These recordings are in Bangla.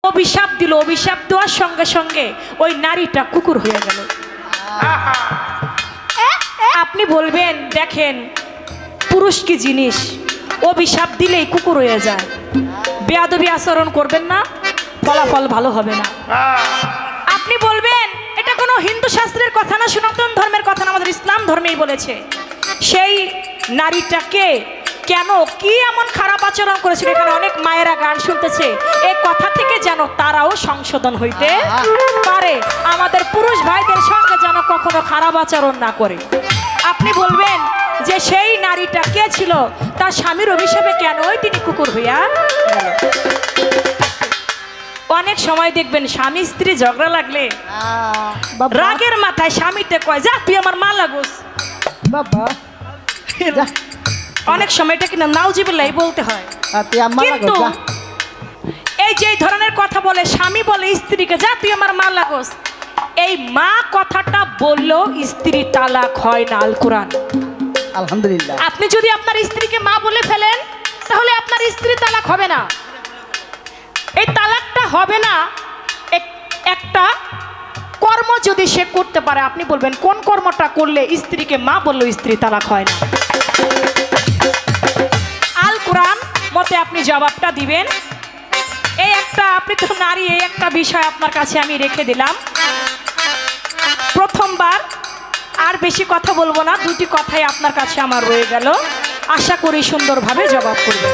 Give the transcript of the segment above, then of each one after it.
অভিশাপ দিল, অভিশাপ দেওয়ার সঙ্গে সঙ্গে ওই নারীটা কুকুর হয়ে গেল। আপনি বলবেন দেখেন পুরুষ কি জিনিস, অভিশাপ দিলেই কুকুর হয়ে যায়। বেয়াদবি আচরণ করবেন না, ফলাফল ভালো হবে না। আপনি বলবেন এটা কোনো হিন্দু শাস্ত্রের কথা না, সনাতন ধর্মের কথা না, আমাদের ইসলাম ধর্মেই বলেছে। সেই নারীটাকে কেন কি এমন খারাপ আচরণ করেছিল, এখানে অনেক মায়েরা গান শুনতেছে, এই কথা থেকে যেন তারাও সংশোধন হইতে পারে, আমাদের পুরুষ ভাইদের সঙ্গে যেন কখনো খারাপ আচরণ না করে। আপনি বলবেন যে সেই নারীটা কে ছিল, তার স্বামীর অভিশাপে কেনই তিনি কুকুর হইয়া গেল। অনেক সময় দেখবেন স্বামী স্ত্রী ঝগড়া লাগলে রাগের মাথায় স্বামীতে কয় যা তুই আমার মা লাগোস বাবা। অনেক সময় এটা কিনা নাউজিবিল্লাহ বলতে হয়, কিন্তু এই যে ধরনের কথা বলে স্বামী বলে স্ত্রীকে যা তুই আমার মা লাগোস, এই মা কথাটা বললেও স্ত্রী তালাক হয় না। আল কোরআন আলহামদুলিল্লাহ। আপনি যদি আপনার স্ত্রীকে মা বলে ফেলেন তাহলে আপনার স্ত্রী তালাক হবে না। এই তালাকটা হবে না একটা কর্ম যদি সে করতে পারে। আপনি বলবেন কোন কর্মটা করলে স্ত্রীকে মা বললেও স্ত্রী তালাক হয় না? আল কোরআন মতে আপনি জবাবটা দিবেন। এই একটা, আপনি তো নারী, এই একটা বিষয় আপনার কাছে আমি রেখে দিলাম। প্রথমবার আর বেশি কথা বলবো না, দুটি কথাই আপনার কাছে আমার রয়ে গেল, আশা করি সুন্দরভাবে জবাব করবেন।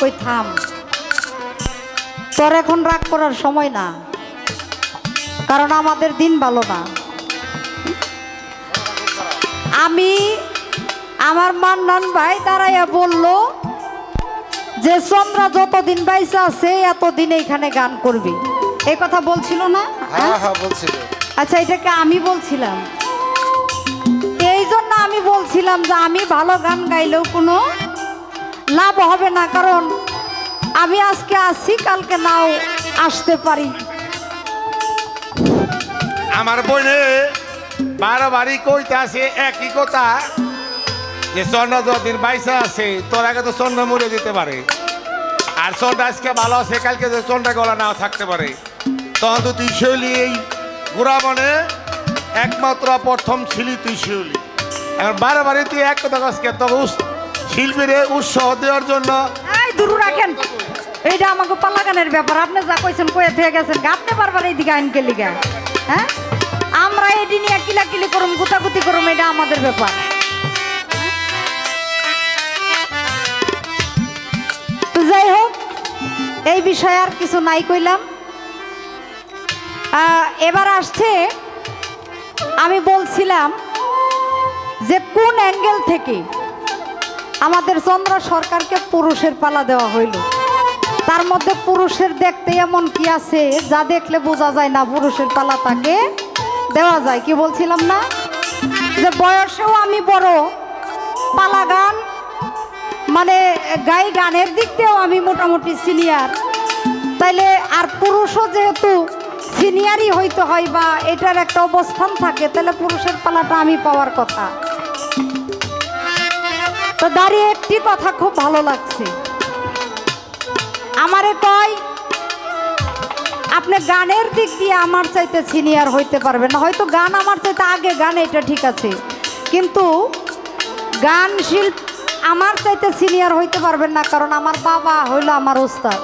কই থাম, তোর এখন রাগ করার সময় না, কারণ আমাদের দিন ভালো না। আমি আমার মান্নান ভাই দাঁড়াইয়া বলল যে চন্দ্রা যতদিন বাইসা আছে এতদিন এইখানে গান করবি, এই কথা বলছিল না? হ্যাঁ বলছিল। আচ্ছা, এটাকে আমি বলছিলাম, এই জন্য আমি বলছিলাম যে আমি ভালো গান গাইলেও কোনো লাভ হবে না, কারণ আমি আজকে আসি কালকে নাও আসতে পারি। আমার বোনে বারবারই কইতে আছে একই কথা, যে চন্দ্র যতদিন বাইসা আছে তোর আগে তো চন্দ্র মরে যেতে পারে, আর চন্দ্র আজকে ভালো আছে কালকে যে চন্দ্র গলা নাও থাকতে পারে। তখন তো তুই শিউলি, এই গুড়া মনে একমাত্র প্রথম ছিলি তুই শিউলি। এখন বারবারই তুই এক কথা কাজকে তো শিল্পীরে উৎসাহ দেওয়ার জন্য। এই দূর রাখেন, এইটা আমাকে পাল্লা গানের ব্যাপার, আপনি যা কইছেন কয়ে থেকে গেছেন, আপনি বারবার এইদিকে আইনকে লিগা। হ্যাঁ, আমরা এটি নিয়ে কিলাকিলি করুম, গুতাগুতি করুম, এটা আমাদের ব্যাপার। তো যাই হোক, এই বিষয়ে আর কিছু নাই কইলাম। এবার আসছে, আমি বলছিলাম যে কোন অ্যাঙ্গেল থেকে আমাদের চন্দ্র সরকারকে পুরুষের পালা দেওয়া হইল। তার মধ্যে পুরুষের দেখতে এমন কি আছে যা দেখলে বোঝা যায় না পুরুষের পালা তাকে দেওয়া যায়। কি বলছিলাম না যে বয়সেও আমি বড়, পালা গান মানে গাই গানের দিক দিয়েও আমি মোটামুটি সিনিয়র, তাইলে আর পুরুষও যেহেতু সিনিয়রই হইতে হয় বা এটার একটা অবস্থান থাকে, তাহলে পুরুষের পালাটা আমি পাওয়ার কথা। তো দাঁড়িয়ে একটি কথা খুব ভালো লাগছে, আমারে কয় আপনি গানের দিক দিয়ে আমার চাইতে সিনিয়র হইতে পারবেন না, হয়তো গান আমার চাইতে আগে গান, এটা ঠিক আছে, কিন্তু গান শিল্প আমার চাইতে সিনিয়র হইতে পারবেন না, কারণ আমার বাবা হইল আমার ওস্তাদ।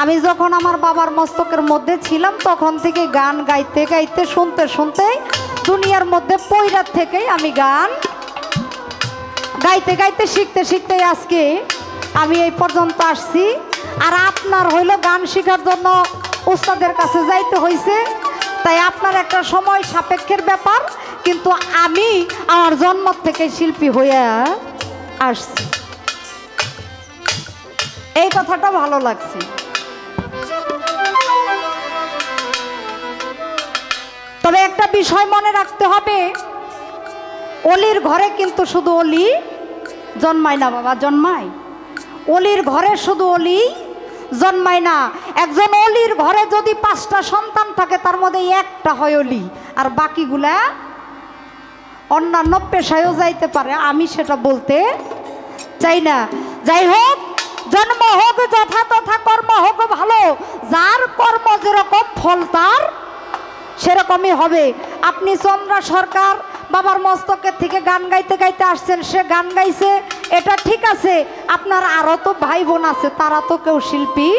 আমি যখন আমার বাবার মস্তকের মধ্যে ছিলাম তখন থেকে গান গাইতে গাইতে শুনতে শুনতে দুনিয়ার মধ্যে পয়রার থেকেই আমি গান গাইতে গাইতে শিখতে শিখতে আজকে আমি এই পর্যন্ত আসছি। আর আপনার হইল গান শেখার জন্য ওস্তাদের কাছে যাইতে হয়েছে, তাই আপনার একটা সময় সাপেক্ষের ব্যাপার, কিন্তু আমি আমার জন্ম থেকে শিল্পী হয়ে আসছি, এই কথাটা ভালো লাগছে। তবে একটা বিষয় মনে রাখতে হবে, অলির ঘরে কিন্তু শুধু অলি জন্মায় না বাবা, জন্মায় অলির ঘরে শুধু অলি জন্মায় না। একজন অলির ঘরে যদি 5টা সন্তান থাকে তার মধ্যে একটা হয় অলি, আর বাকিগুলা অন্যান্য পেশায়ও যাইতে পারে, আমি সেটা বলতে চাই না। যাই হোক, জন্ম হোক যথা তথা, কর্ম হোক ভালো, যার কর্ম যেরকম ফল তার সেরকমই হবে। আপনি চন্দ্রা সরকার বাবার মস্তকের থেকে গান গাইতে গাইতে আসছেন, সে গান গাইছে, এটা ঠিক আছে, আপনার আরও তো ভাই বোন আছে, তারা তো কেউ শিল্পী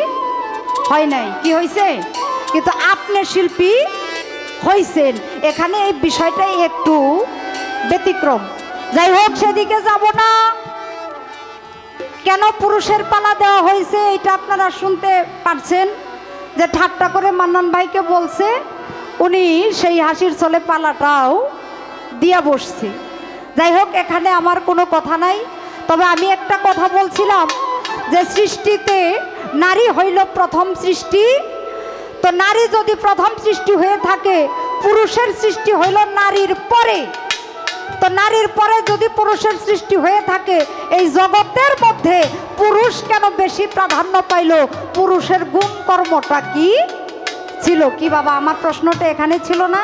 হয় নাই, কি হয়েছে, কিন্তু আপনি শিল্পী হয়েছেন, এখানে এই বিষয়টাই একটু ব্যতিক্রম। যাই হোক, সেদিকে যাব না। কেন পুরুষের পালা দেওয়া হয়েছে এটা আপনারা শুনতে পারছেন, যে ঠাট্টা করে মান্নান ভাইকে বলছে, উনি সেই হাসির ছলে পালাটাও দিয়া বসছে। যাই হোক, এখানে আমার কোনো কথা নাই, তবে আমি একটা কথা বলছিলাম যে সৃষ্টিতে নারী হইল প্রথম সৃষ্টি, তো নারী যদি প্রথম সৃষ্টি হয়ে থাকে, পুরুষের সৃষ্টি হইল নারীর পরে, তো নারীর পরে যদি পুরুষের সৃষ্টি হয়ে থাকে, এই জগতের মধ্যে পুরুষ কেন বেশি প্রাধান্য পাইল? পুরুষের গুণ কর্মটা কি ছিল? কি বাবা, আমার প্রশ্নটা এখানে ছিল না?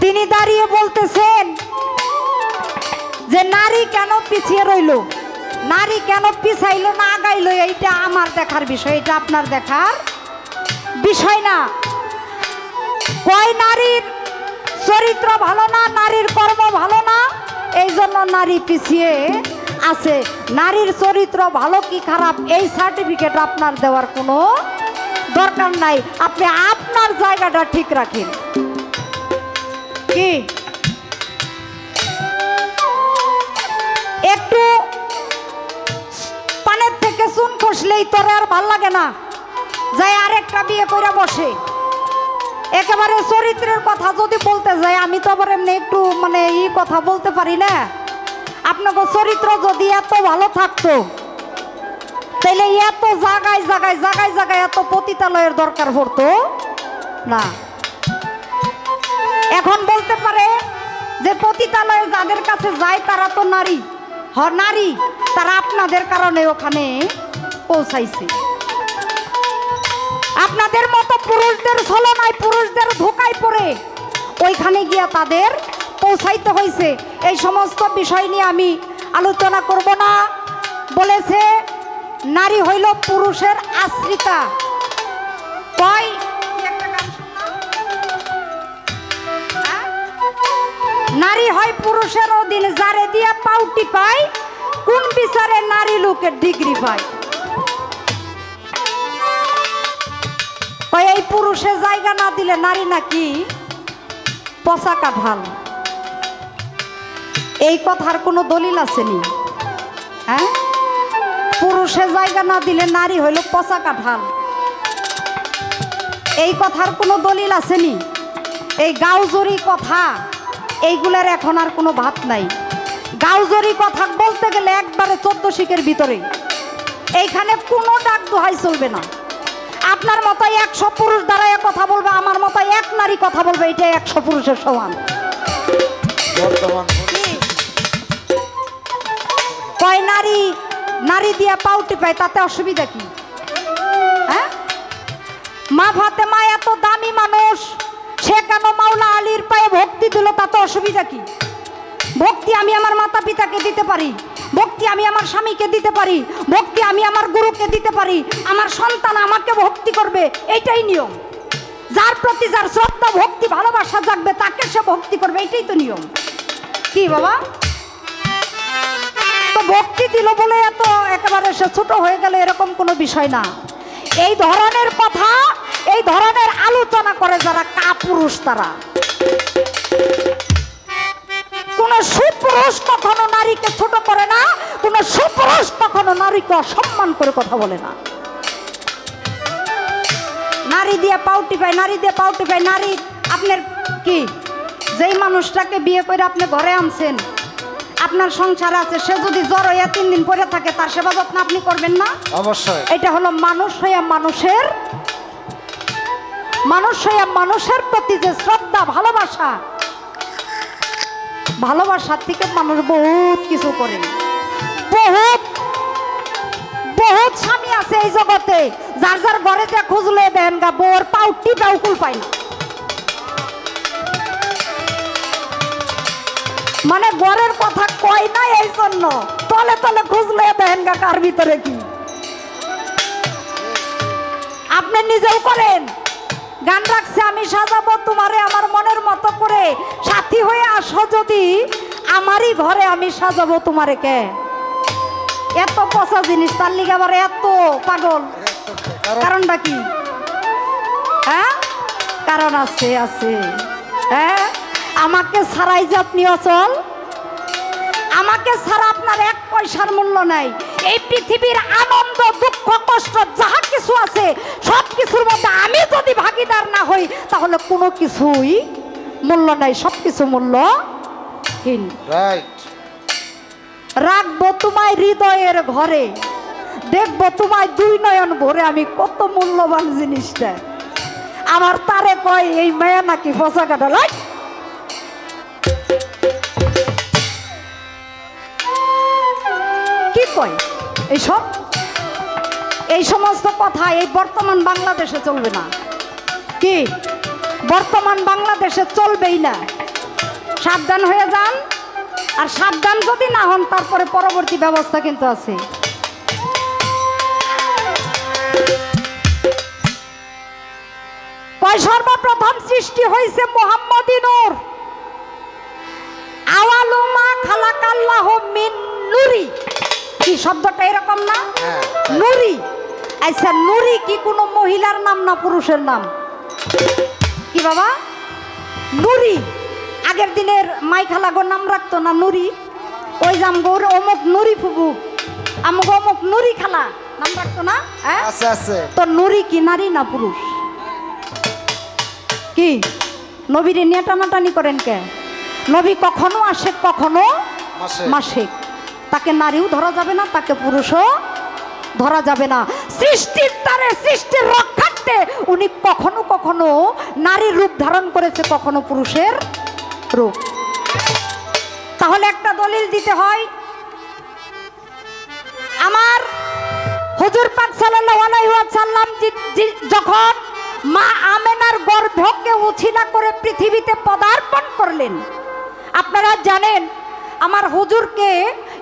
তিনি দাঁড়িয়ে বলতেছেন যে নারী কেন পিছিয়ে রইল, নারী কেন পিছাইল না আগাইল, এইটা আমার দেখার বিষয়, এটা আপনার দেখার বিষয় না। কয় নারীর চরিত্র ভালো না, নারীর কর্ম ভালো না, এই জন্য নারী পিছিয়ে আছে। নারীর চরিত্র ভালো কি খারাপ এই সার্টিফিকেট আপনার দেওয়ার কোনো দরকার নাই, আপনি আপনার জায়গাটা ঠিক রাখেন। কি একটু পানের থেকে বসলেই তোর আর ভাল লাগে না, যাই আরেকটা বিয়ে করে বসে। একেবারে চরিত্রের কথা যদি বলতে যাই, আমি তো আবার এমনি একটু মানে এই কথা বলতে পারি না। আপনাকে চরিত্র যদি এত ভালো থাকতো, তাহলে এত জায়গায় জায়গায় জায়গায় জায়গায় এত পতিতালয়ের দরকার পড়তো না। এখন বলতে পারে যে পতিতালয়ে যাদের কাছে যায় তারা তো নারী, নারী, তারা আপনাদের কারণে ওখানে পৌঁছাইছে। আপনাদের মতো পুরুষদের ছলনায়, পুরুষদের ধোঁকায় পড়ে ওইখানে গিয়া তাদের পৌঁছাইতে হয়েছে। এই সমস্ত বিষয় নিয়ে আমি আলোচনা করব না। বলেছে নারী হইল পুরুষের আশ্রিতা। কয় নারী হয় পুরুষের অধীন, যারে দিয়া পাউটি পায়, কোন বিচারে নারী লোকের ডিগ্রি পায়। এই পুরুষের জায়গা না দিলে নারী নাকি পচা কাঁঠাল। এই কথার কোনো দলিল আসেনি? হ্যাঁ, পুরুষের জায়গা না দিলে নারী হইল পচা কাঁঠাল, এই কথার কোনো দলিল আসেনি? এই গাউজরি কথা, এইগুলোর এখন আর কোনো ভাত নাই। গাউজরি কথা বলতে গেলে একবারে 14 শিকের ভিতরে, এইখানে কোনো ডাক দোহাই চলবে না। আপনার মতো 100 পুরুষ দাঁড়ায় কথা বলবে, আমার মতো এক নারী কথা বলবে, এটা 100 পুরুষের সমান। কয় নারী, নারী দিয়া পাউটি পায়, তাতে অসুবিধা কি? হ্যাঁ, মা ফাতেমা এত দামি মানুষ, সে কেন মাওলা আলীর পায়ে ভক্তি দিল, তাতে অসুবিধা কি? ভক্তি আমি আমার মাতা পিতাকে দিতে পারি, ভক্তি আমি আমার স্বামীকে দিতে পারি, ভক্তি আমি আমার গুরুকে দিতে পারি, আমার সন্তান আমাকে ভক্তি করবে, এইটাই নিয়ম। যার প্রতি যার শ্রদ্ধা, ভক্তি, ভালোবাসা জাগবে, তাকে সে ভক্তি করবে, এটাই তো নিয়ম। কি বাবা, তো ভক্তি দিল বলে এত একেবারে সে ছোট হয়ে গেল, এরকম কোনো বিষয় না। এই ধরনের কথা, এই ধরনের আলোচনা করে যারা কাপুরুষ, তারা কোন সুপুরুষ কখনো নারীকে ছোট করে না, কোন সুপুরুষ কখনো নারীকে অসম্মান করে কথা বলে না। নারী দিয়ে পাউটি পায়, নারী দিয়ে পাউটি পায়। নারী আপনার কি, যেই মানুষটাকে বিয়ে করে আপনি ঘরে আনছেন, আপনার সংসার আছে, সে যদি জ্বর হইয়া 3 দিন পরে থাকে, তার সেবা যত্ন আপনি করবেন না? অবশ্যই। এটা হলো মানুষ হইয়া মানুষের, মানুষ হইয়া মানুষের প্রতি যে শ্রদ্ধা, ভালোবাসা, ভালোবাসার থেকে মানুষ বহুত কিছু করে। বহুত বহুত স্বামী আছে এই জগতে, যার যার ঘরে যা খুঁজলে দেন গা বোর পাউটি পাউকুল পায় না। মানে ঘরের কথা কয় না, এই জন্য তলে তলে খুঁজলে দেন গা কার ভিতরে কি। আপনি নিজেও করেন, গান রাখছে আমি সাজাবো তোমারে আমার মনের মতো করে, সাথী হয়ে আসো যদি আমারই ঘরে আমি সাজাবো তোমারে। কে এত পচা জিনিস, তার লিগে আবার এত পাগল, কারণটা কি? হ্যাঁ, কারণ আছে, আছে। হ্যাঁ, আমাকে ছাড়াই যে আপনি অচল, আমাকে ছাড়া আপনার 1 পয়সার মূল্য নাই। এই পৃথিবীর আনন্দ, দুঃখ, কষ্ট যাহা কিছু আছে, সব কিছুর মধ্যে আমি যদি ভাগিদার না হই, তাহলে কোনো কিছুই মূল্য নাই, সব কিছু মূল্যহীন। রাখবো তোমায় হৃদয়ের ঘরে, দেখবো তোমায় 2 নয়ন ভরে, আমি কত মূল্যবান জিনিসটা। আমার তারে কয় এই মায়া নাকি ফসা কাটা। কি কয় এইসব? এই সমস্ত কথা এই বর্তমান বাংলাদেশে চলবে না। কি বর্তমান বাংলাদেশে চলবেই না। সাবধান হয়ে যান, আর সাবধান যদি না হন তারপরে পরবর্তী ব্যবস্থা কিন্তু আছে। সর্বপ্রথম সৃষ্টি হয়েছে মুহাম্মদী নূর। আওয়ালু মা খালাকাল্লাহু মিন নূরি। কি শব্দটা এরকম না? নূরি। আচ্ছা, নূরি কি কোনো মহিলার নাম না পুরুষের নাম? কি বাবা? নূরি। আগের দিনের মাই খালাগোর নাম রাখতো না নূরি? ওই যে আমগোর অমুক নূরি ফুবু, আমগো অমুক নূরি খালা, নাম রাখতো না? হ্যাঁ আছে আছে। তো নুরি কি নারী না পুরুষ? কি নবীরে নিয়ে টানাটানি করেন কে? নবী কখনো আসে কখনো মাসে। মাসে, তাকে নারীও ধরা যাবে না, তাকে পুরুষও ধরা যাবে না। সৃষ্টির তারে সৃষ্টির রক্ষার্থে উনি কখনো কখনো নারীর রূপ ধারণ করেছে, কখনো পুরুষের রূপ। তাহলে একটা দলিল দিতে হয়। আমার হুজুর পাক সাল্লাল্লাহু আলাইহি ওয়াসাল্লাম যখন মা আমেনার গর্ভকে উছিলা করে পৃথিবীতে পদার্পণ করলেন, আপনারা জানেন আমার হুজুরকে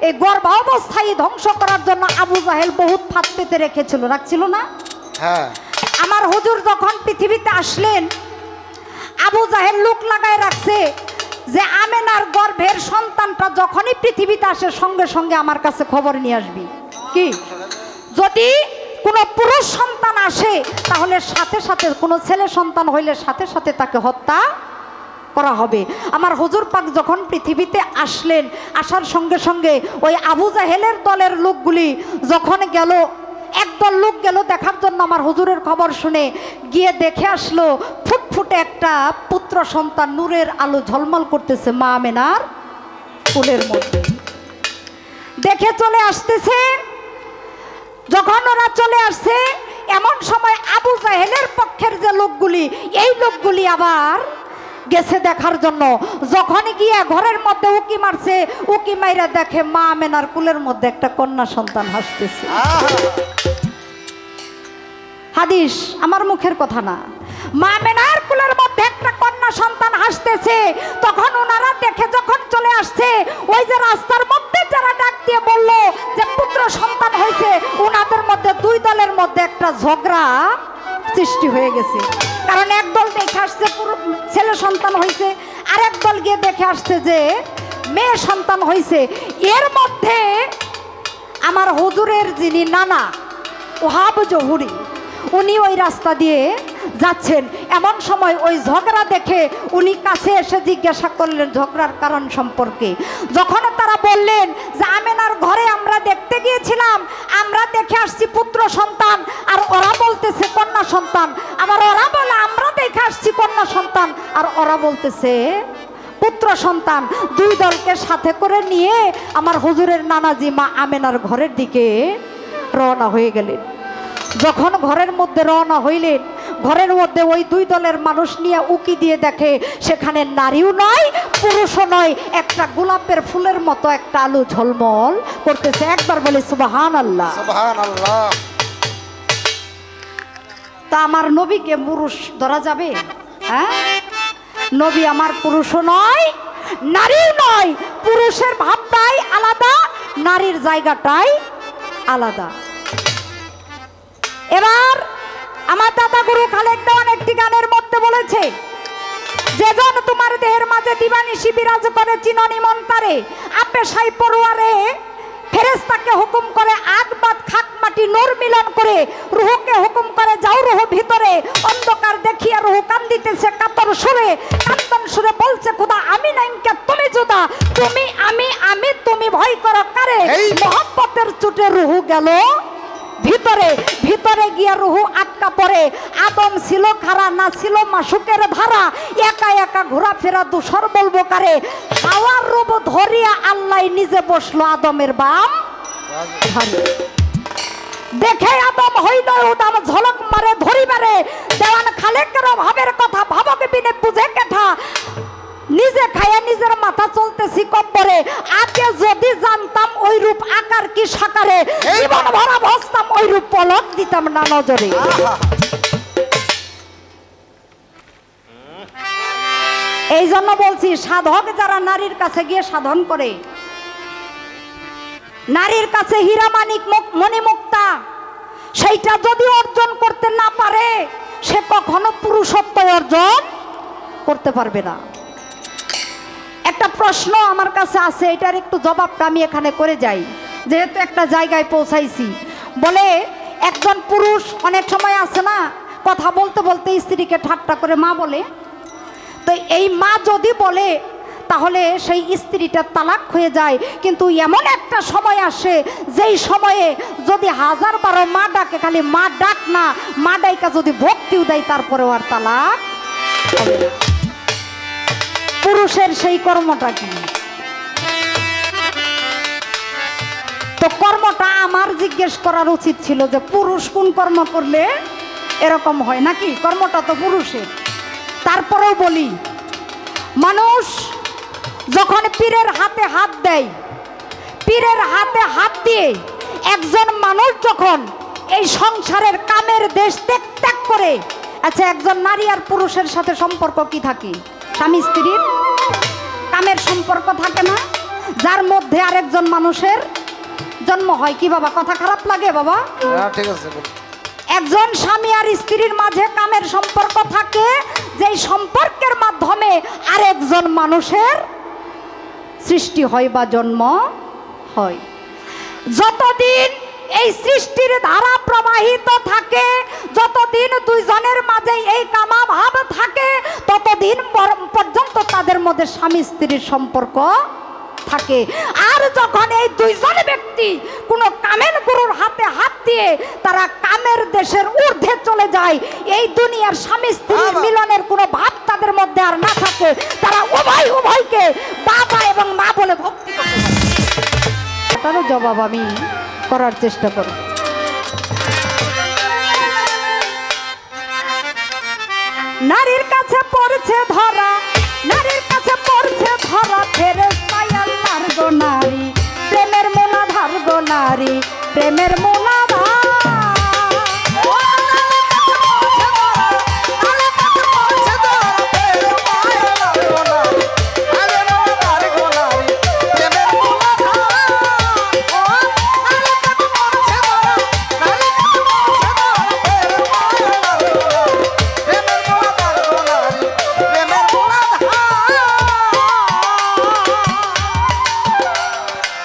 এই গর্ভাবস্থায় ধ্বংস করার জন্য আবু জাহেল বহুত ফাঁদ পেতে রেখেছিল, রাখছিল না? হ্যাঁ। আমার হুজুর যখন পৃথিবীতে আসলেন, আবু জাহেল লোক লাগায় রাখছে যে আমেনার গর্ভের সন্তানটা যখনই পৃথিবীতে আসে সঙ্গে সঙ্গে আমার কাছে খবর নিয়ে আসবি। কি যদি কোনো পুরুষ সন্তান আসে তাহলে সাথে সাথে, কোনো ছেলে সন্তান হইলে সাথে সাথে তাকে হত্যা করা হবে। আমার হুজুর পাক যখন পৃথিবীতে আসলেন, আসার সঙ্গে সঙ্গে ওই আবু জাহেলের দলের লোকগুলি যখন গেল, একদল লোক গেল দেখার জন্য আমার হুজুরের খবর শুনে, গিয়ে দেখে আসলো ফুটফুটে একটা পুত্র সন্তান নূরের আলো ঝলমল করতেছে মা আমেনার কোলের মধ্যে। দেখে চলে আসতেছে। যখন ওরা চলে আসছে এমন সময় আবু জাহেলের পক্ষের যে লোকগুলি, এই লোকগুলি আবার গেছে দেখার জন্য। যখন গিয়ে ঘরের মধ্যে উকি মারছে, উকি মাইরা দেখে মা আমেনার কুলের মধ্যে একটা কন্যা সন্তান হাসতেছে। হাদিস, আমার মুখের কথা না। মা আমেনার কুলের মধ্যে একটা কন্যা সন্তান হাসতেছে। তখন ওনারা দেখে যখন চলে আসছে, ওই যে রাস্তার মধ্যে যারা ডাক দিয়ে বলল যে পুত্র সন্তান হয়েছে, ওনাদের মধ্যে দুই দলের মধ্যে একটা ঝগড়া সৃষ্টি হয়ে গেছে। কারণ একদল দেখে আসছে ছেলে সন্তান হয়েছে, আর একদল গিয়ে দেখে আসছে যে মেয়ে সন্তান হয়েছে। এর মধ্যে আমার হুজুরের যিনি নানা ওহাব জহুরি, উনি ওই রাস্তা দিয়ে যাচ্ছেন। এমন সময় ওই ঝগড়া দেখে উনি কাছে এসে জিজ্ঞাসা করলেন ঝগড়ার কারণ সম্পর্কে। যখন তারা বললেন যে আমেনার ঘরে আমরা দেখতে গিয়েছিলাম, আমরা দেখে আসছি পুত্র সন্তান, আর ওরা বলতেছে কন্যা সন্তান। আবার ওরা বলে আমরা দেখে আসছি কন্যা সন্তান, আর ওরা বলতেছে পুত্র সন্তান। দুই দলকে সাথে করে নিয়ে আমার হুজুরের নানাজি মা আমেনার ঘরের দিকে রওনা হয়ে গেলেন। যখন ঘরের মধ্যে রওনা হইলেন, ঘরের মধ্যে ওই দুই দলের মানুষ নিয়ে উকি দিয়ে দেখে সেখানে নারীও নয়, পুরুষও নয়, একটা গোলাপের ফুলের মতো একটা আলো ঝলমল করতেছে। একবার বলে সুবহানাল্লাহ। সুবহানাল্লাহ। তা আমার নবীকে পুরুষ ধরা যাবে? হ্যাঁ, নবী আমার পুরুষও নয়, নারীও নয়। পুরুষের ভাবটাই আলাদা, নারীর জায়গাটাই আলাদা। এবার আমার দাদা গুরু খালেক দেওয়ান একটি গানের মধ্যে বলেছে, যেজন তোমার দেহের মাঝে দিবানিশি বিরাজ করে চিননি মন তারে, আপে সাই পড়ুয়ারে ফেরেশতাকে হুকুম করে আগ বাদ খাক মাটি নূর মিলন করে, রুহকে হুকুম করে যাও রুহ ভিতরে, অন্ধকার দেখিয়া রুহ কান্দিতেছে কাতর সুরে, কান্দন সুরে বলছে খোদা আমি নাইকে তুমি জুদা, তুমি আমি আমি তুমি ভয় করো কারে, মহব্বতের চুটে রুহ গেল ভিতরে। ভিতরে গিয়া রুহু আটকা পড়ে। আদম ছিল খারা, না ছিল মাসুকের ধারা, একা একা ঘোরাফেরা দুসর বলবো কারে, হাওয়ার রূপ ধরিয়া আল্লাহ নিজে বসলো আদমের বাম ধারে। দেখে আদম হইল উদাম ঝলক মারে ধরিবারে, দেওয়ান খালেকের ভাবের কথা ভাবকে বিনে বুঝে কেঠা, নিজে খায়া নিজের মাথা চলতেছি কব্বরে, আগে যদি জানতাম ওই রূপ আকার কি সাকারে, জীবন ভরা বসতাম ওই রূপ পলক দিতাম না নজরে। এই জন্য বলছি সাধক যারা নারীর কাছে গিয়ে সাধন করে, নারীর কাছে হীরা মানিক মণিমুক্তা, সেইটা যদি অর্জন করতে না পারে সে কখনো পুরুষত্ব অর্জন করতে পারবে না। একটা প্রশ্ন আমার কাছে আছে, এটার একটু জবাবটা আমি এখানে করে যাই, যেহেতু একটা জায়গায় পৌঁছাইছি। বলে একজন পুরুষ অনেক সময় আছে না, কথা বলতে বলতে স্ত্রীকে ঠাট্টা করে মা বলে, তো এই মা যদি বলে তাহলে সেই স্ত্রীটা তালাক হয়ে যায়। কিন্তু এমন একটা সময় আসে যেই সময়ে যদি 1000 মা ডাকে, খালি মা ডাক না, মা ডাইকা যদি ভক্তিও দেয় তারপরেও আর তালাক হবে না। পুরুষের সেই কর্মটা কি? তো কর্মটা আমার জিজ্ঞেস করার উচিত ছিল যে পুরুষ কোন কর্ম করলে এরকম হয় নাকি? কর্মটা তো পুরুষের। তারপরেও বলি, মানুষ যখন পীরের হাতে হাত দেয়, পীরের হাতে হাত দিয়ে একজন মানুষ যখন এই সংসারের কামের দেশ ত্যাগ করে, আচ্ছা একজন নারী আর পুরুষের সাথে সম্পর্ক কি থাকে? স্বামী স্ত্রীর কামের সম্পর্ক থাকে না, যার মধ্যে আরেকজন মানুষের জন্ম হয়। কি বাবা, কথা খারাপ লাগে বাবা? ঠিক আছে। একজন স্বামী আর স্ত্রীর মাঝে কামের সম্পর্ক থাকে, যেই সম্পর্কের মাধ্যমে আরেকজন মানুষের সৃষ্টি হয় বা জন্ম হয়। যতদিন এই সৃষ্টির ধারা প্রবাহিত থাকে, যতদিন দুইজনের মাঝে এই কামাভাব থাকে, ততদিন পর্যন্ত তাদের মধ্যে স্বামী স্ত্রীর সম্পর্ক থাকে। আর যখন এই দুইজন ব্যক্তি কোনো কামের গুরুর হাতে হাত দিয়ে তারা কামের দেশের ঊর্ধ্বে চলে যায়, এই দুনিয়ার স্বামী স্ত্রীর মিলনের কোনো ভাব তাদের মধ্যে আর না থাকে, তারা উভয়কে বাবা এবং মা বলে ভক্তি করতে পারে। এটারও জবাব আমি করার চেষ্টা করব। নারীর কাছে পড়ছে ধরা, নারীর কাছে পড়ছে ধরা, ফেরেশতা আল্লাহর গো নারী, প্রেমের মূলাধার গো নারী, প্রেমের মূলাধার।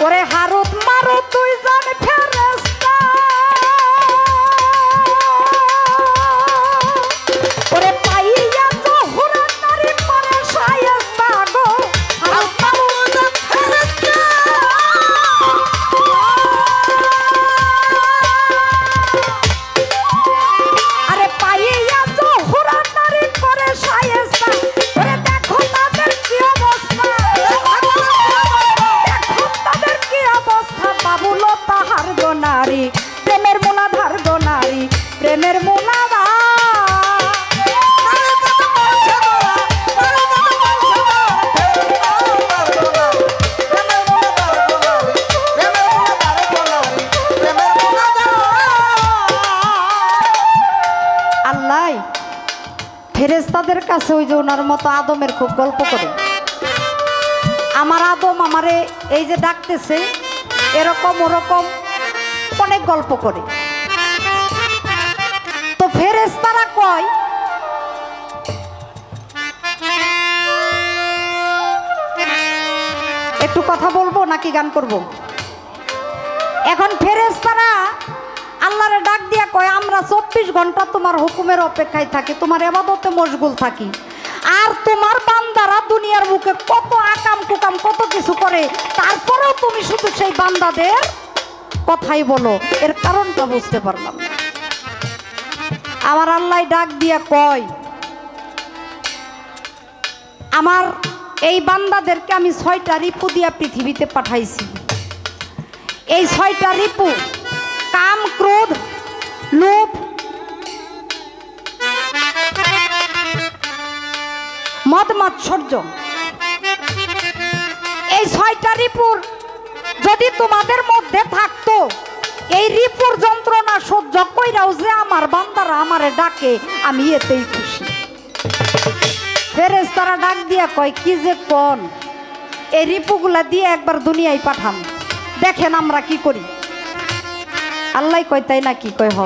ওরে হারুত মারুত দুইজন ফেরেশতা, ওরে পাইয়া জহুরা নারী পরে শায়েস্তা গো, হারুত মারুত ফেরেশতা। আরে পাইয়া জহুরা নারী পরে শায়েস্তা, ওরে দেখো তাদের কি অবস্থা, বাবুলো তাহার গো নারী, প্রেমের মূলাধার গো নারী, প্রেমের মূলাধার। আল্লাহ ফেরেশতাদের কাছে ওই যে ওনার মতো আদমের খুব গল্প করে, আমার আদম আমারে এই যে ডাকতেছে, এরকম ওরকম অনেক গল্প করে। তো ফেরেশতারা কয়, একটু কথা বলবো নাকি গান করব? এখন ফেরেশতারা আল্লাহরে ডাক দিয়া কয়, আমরা 24 ঘন্টা তোমার হুকুমের অপেক্ষায় থাকি, তোমার ইবাদতে মশগুল থাকি, আর তোমার বান্দারা দুনিয়ার মুখে কত আকাম কুকাম কত কিছু করে, তারপরেও তুমি শুধু সেই বান্দাদের কথাই বলো, এর কারণটা বুঝতে পারলাম না। আমার আল্লাহ ডাক দিয়া কয়, আমার এই বান্দাদেরকে আমি 6টা রিপু দিয়া পৃথিবীতে পাঠাইছি। এই 6টা রিপু কাম, ক্রোধ, লোভ, মদ মাৎসর্য, এই 6টা রিপুর যদি তোমাদের মধ্যে থাকতো, এই রিপুর যন্ত্রণা সহ্য কইরাও যে আমার বান্দারা আমারে ডাকে, আমি এতেই খুশি। ফেরেশতারা ডাক দিয়া কয়, কি যে কোন, এই রিপুগুলা দিয়ে একবার দুনিয়ায় পাঠান, দেখেন আমরা কি করি। আল্লাহ কয়, তাই নাকি? কয় হ।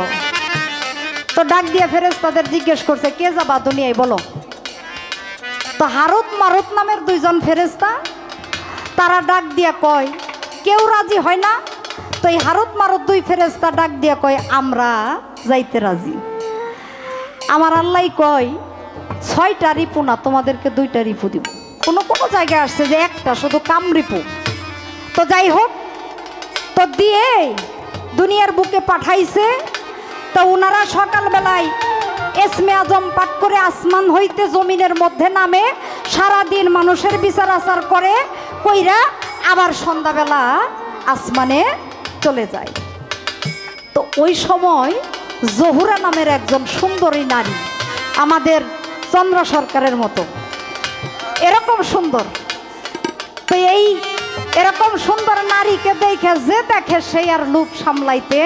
তো ডাক দিয়া ফেরেশতাদের জিজ্ঞেস করছে, কে যাবা দুনিয়ায় বলো? তো হারুত মারুত নামের 2জন ফেরেশতা, তারা ডাক দিয়া কয়, কেউ রাজি হয় না। তো এই হারুত মারুত 2 ফেরেশতা ডাক দিয়া কয়, আমরা যাইতে রাজি। আমার আল্লাহ কয়, 6টা রিপু না, তোমাদেরকে 2টা রিপু দিব। কোনো কোনো জায়গায় আসছে যে একটা শুধু কামরিপু। তো যাই হোক, তো দিয়ে দুনিয়ার বুকে পাঠাইছে। তো ওনারা সকালবেলায় এসমে আজম পাঠ করে আসমান হইতে জমিনের মধ্যে নামে সারাদিন মানুষের বিচার আচার করে কইরা আবার সন্ধ্যাবেলা আসমানে চলে যায়। তো ওই সময় জহুরা নামের একজন সুন্দরী নারী, আমাদের চন্দ্র সরকারের মতো এরকম সুন্দর। তো এই এরকম সুন্দর নারীকে দেখে যে দেখে সেই আর লোভ সামলাইতে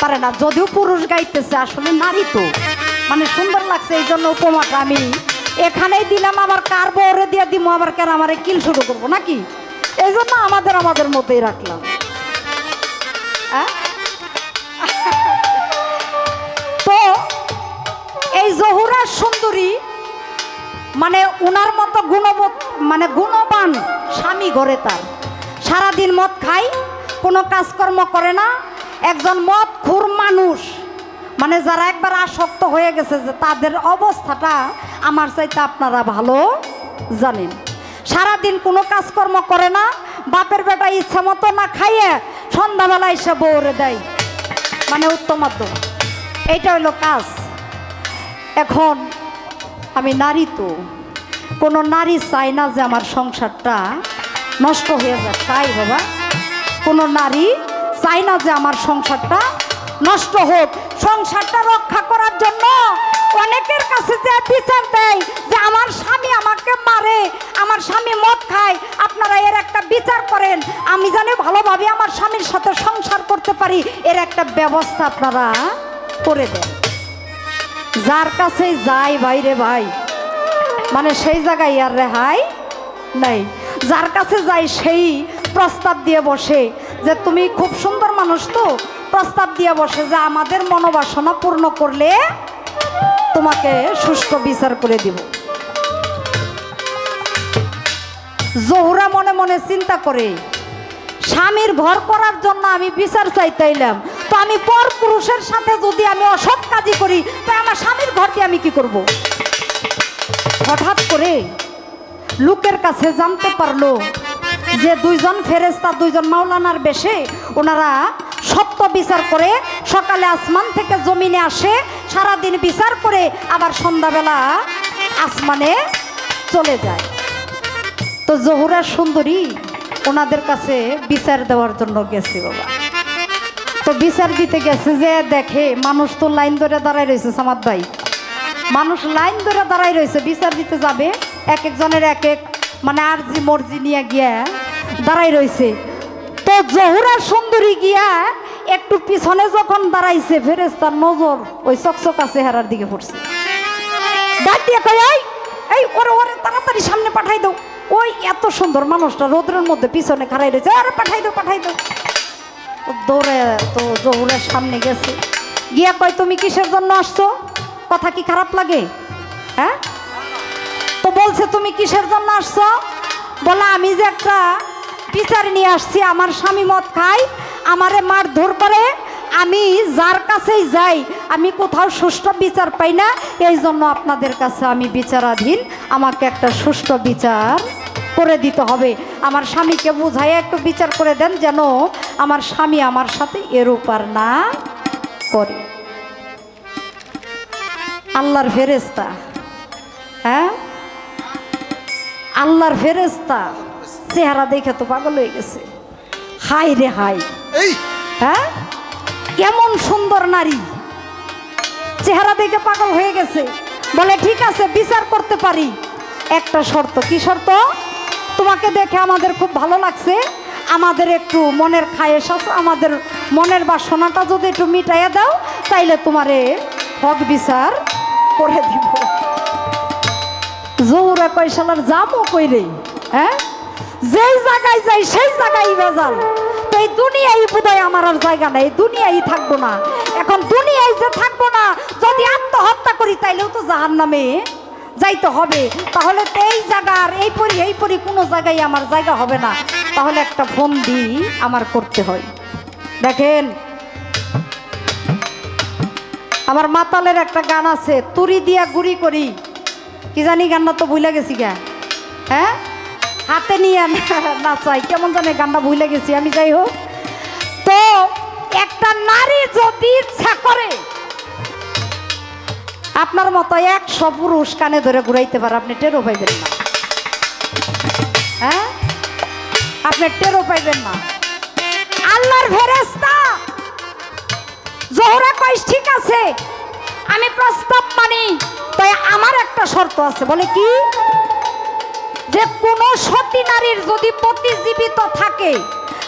পারে না। যদিও পুরুষ গাইতেছে, আসলে নারী তো মানে সুন্দর লাগছে, এই জন্য উপমাটা আমি এখানেই দিলাম। আবার কার বউরে দিয়ে দিব, আবার কেন আমার কিল শুরু করবো নাকি, এই জন্য আমাদের মধ্যেই রাখলাম। তো এই জহুরা সুন্দরী মানে উনার মতো গুণবান স্বামী ঘরে তার, সারাদিন মদ খায়, কোনো কাজকর্ম করে না, একজন মদখোর মানুষ। মানে যারা একবার আসক্ত হয়ে গেছে যে তাদের অবস্থাটা আমার চাইতে আপনারা ভালো জানেন। সারাদিন কোনো কাজকর্ম করে না, বাপের বেটা ইচ্ছা মতো না খাইয়ে সন্ধ্যাবেলা এসে বউরে দেয়, মানে উত্তম মধ্যম, এইটা হইলো কাজ। এখন আমি নারী, তো কোনো নারী চাই না যে আমার সংসারটা নষ্ট হয়ে যায়, চাই বাবা, কোনো নারী চাই না যে আমার সংসারটা নষ্ট হোক। সংসারটা রক্ষা করার জন্য অনেকের কাছে যে বিচার দেয় যে আমার স্বামী আমাকে মারে, আমার স্বামী মদ খায়, আপনারা এর একটা বিচার করেন, আমি জানি ভালোভাবে আমার স্বামীর সাথে সংসার করতে পারি, এর একটা ব্যবস্থা আপনারা করে দেন। যার কাছে যাই ভাইরে ভাই, মানে সেই জায়গায় আর রেহাই নাই। যার কাছে যাই সেই প্রস্তাব দিয়ে বসে যে তুমি খুব সুন্দর মানুষ, তো প্রস্তাব দিয়ে বসে যে আমাদের মনোবাসনা পূর্ণ করলে তোমাকে সুষ্ঠু বিচার করে দিব। জহুরা মনে মনে চিন্তা করে, স্বামীর ভর করার জন্য আমি বিচার চাইতাইলাম, তো আমি পর পুরুষের সাথে যদি আমি অসৎ কাজই করি, তো আমার স্বামীর ঘর দিয়ে আমি কি করব। হঠাৎ করে লোকের কাছে জানতে পারলো যে দুইজন ফেরেশতা, দুইজন মাওলানার বেশে ওনারা সত্য বিচার করে, সকালে আসমান থেকে জমিনে আসে, সারাদিন বিচার করে আবার সন্ধ্যাবেলা আসমানে চলে যায়। তো জহুরা সুন্দরী ওনাদের কাছে বিচার দেওয়ার জন্য গেছে বাবা। তো বিচার দিতে গেছে, যে দেখে মানুষ তো লাইন ধরে দাঁড়ায় রয়েছে, সামাদ ভাই, মানুষ লাইন ধরে দাঁড়ায় রয়েছে, বিচার দিতে যাবে, এক একজনের এক এক মানে আরজি মর্জি নিয়ে গিয়া দাঁড়াই রয়েছে। তো জহুরা সুন্দরী গিয়া একটু পিছনে যখন দাঁড়াইছে, ফেরেশতার নজর ওই চকচকা চেহারার দিকে পড়ছে। ডাক দিয়ে কয়, এই ওরে ওরে তাড়াতাড়ি সামনে পাঠাই দাও, ওই এত সুন্দর মানুষটা রোদ্রের মধ্যে পিছনে খাড়াই রয়েছে, আরে পাঠাই দাও পাঠাই দাও। দৌড়ে তো জহুরের সামনে গেছে, গিয়া কয় তুমি কিসের জন্য আসছো, কথা কি খারাপ লাগে? হ্যাঁ, তো বলছে তুমি কিসের জন্য আসছো? বলে আমি যে একটা বিচার নিয়ে আসছি, আমার স্বামী মদ খায়, আমারে মারধর করে, আমি যার কাছেই যাই আমি কোথাও সুষ্ঠু বিচার পাই না, এই জন্য আপনাদের কাছে আমি বিচারাধীন, আমাকে একটা সুষ্ঠু বিচার করে দিতে হবে। আমার স্বামীকে বুঝাইয়া একটু বিচার করে দেন, যেন আমার স্বামী আমার সাথে এরূপ আর না করে। আল্লাহর ফেরেশতা, হ্যাঁ আল্লাহর ফেরেশতা চেহারা দেখে তো পাগল হয়ে গেছে। হাই রে হাই, হ্যাঁ কেমন সুন্দর নারী, চেহারা দেখে পাগল হয়ে গেছে। বলে ঠিক আছে বিচার করতে পারি, একটা শর্ত। কি শর্ত? তোমাকে দেখে আমাদের খুব ভালো লাগছে, আমাদের একটু মনের খায়েশ আছে, আমাদের মনের বাসনাটা যদি একটু মিটাইয়া দাও, তাইলে তোমারে হক বিচার করে দিব। জহুরা কয়সালার যাবো কই রে, হ্যাঁ যেই জায়গায় যাই সেই জায়গায় ভেজাল। তো এই দুনিয়ায় বোধহয় আমার আর জায়গা নেই, দুনিয়ায় থাকবো না। এখন দুনিয়ায় যে থাকবো না, যদি আত্মহত্যা করি তাইলেও তো জাহান্নামে যাইতে হবে। তাহলে তো এই জায়গার এই পরি কোনো জায়গায় আমার জায়গা হবে না। তাহলে একটা ফোন দিই আমার করতে হয়। দেখেন আমার মাতালের একটা গান আছে, তুরি দিয়া গুড়ি করি, কি জানি গানটা তো ভুলে গেছি গা। হ্যাঁ হাতে নিয়ে নাচাই, কেমন জানে গানটা ভুলে গেছি আমি। যাই হোক, তো একটা নারী যদি ইচ্ছা করে আপনার মতো 100 পুরুষ কানে ধরে ঘুরাইতে পারে, আপনি টেরও পাইবেন না। হ্যাঁ, আপনি টেরও পাইবেন না। আল্লাহর ফেরেশতা জোহরা কইস ঠিক আছে আমি প্রস্তাব মানি, তাই আমার একটা শর্ত আছে। বলে কি? যে কোন সতী নারীর যদি পতি জীবিত থাকে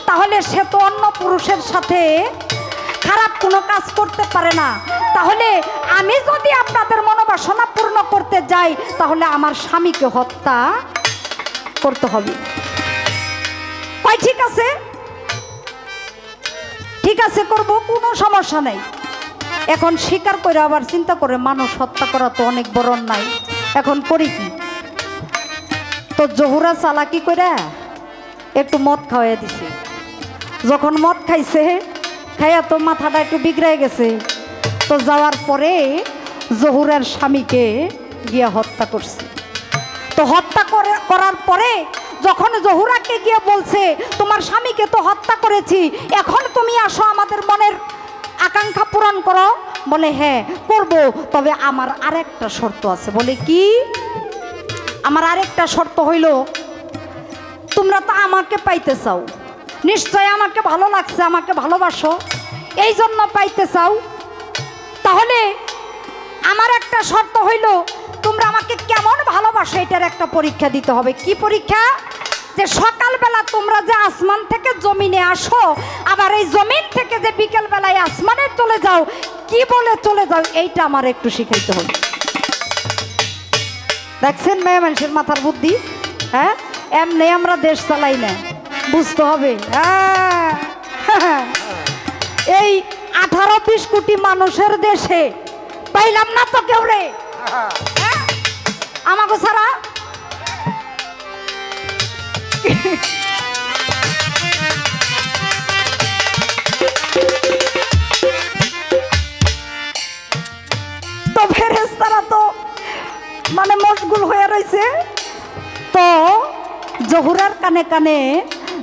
তাহলে সে তো অন্য পুরুষের সাথে খারাপ কোনো কাজ করতে পারে না। তাহলে আমি যদি আপনাদের মনোবাসনা পূর্ণ করতে যাই তাহলে আমার স্বামীকে হত্যা করতে হবে। কয় ঠিক আছে, ঠিক আছে করব, কোনো সমস্যা নেই। এখন স্বীকার করে আবার চিন্তা করে মানুষ হত্যা করা তো অনেক বড় অন্যায়, এখন করি কি? তো জহুরা চালাকি করে একটু মদ খাওয়াই দিছে। যখন মদ খাইছে, খাইয়া তো মাথাটা একটু বিগড়ে গেছে, তো যাওয়ার পরে জহুরার স্বামীকে গিয়া হত্যা করছে। তো হত্যা করার পরে যখন জহুরাকে গিয়ে বলছে তোমার স্বামীকে তো হত্যা করেছি, এখন তুমি আসো আমাদের মনের আকাঙ্ক্ষা পূরণ করো। বলে হ্যাঁ করব, তবে আমার আরেকটা শর্ত আছে। বলে কি? আমার আরেকটা শর্ত হইল তোমরা তো আমাকে পাইতে চাও, নিশ্চয় আমাকে ভালো লাগছে, আমাকে ভালোবাসো, এই জন্য পাইতে চাও। তাহলে আমার একটা শর্ত হইল তোমরা আমাকে কেমন ভালোবাসো এটার একটা পরীক্ষা দিতে হবে। কি পরীক্ষা? যে সকালবেলা তোমরা যে আসমান থেকে জমিনে আসো, আবার এই জমিন থেকে যে বিকেলবেলায় আসমানে চলে যাও, কি বলে চলে যাও, এইটা আমার একটু শিখাইতে হবে। দেখছেন মেয়ে মানুষের মাথার বুদ্ধি? হ্যাঁ, এমনি আমরা দেশ চালাই না, বুঝতে হবে। এই 18-20 কোটি মানুষের দেশে পাইলাম না তো কেউ রে আমাকে ছাড়া। তো ফেরেশতারা তো মানে মশগুল হয়ে রয়েছে। তো জহুরার কানে কানে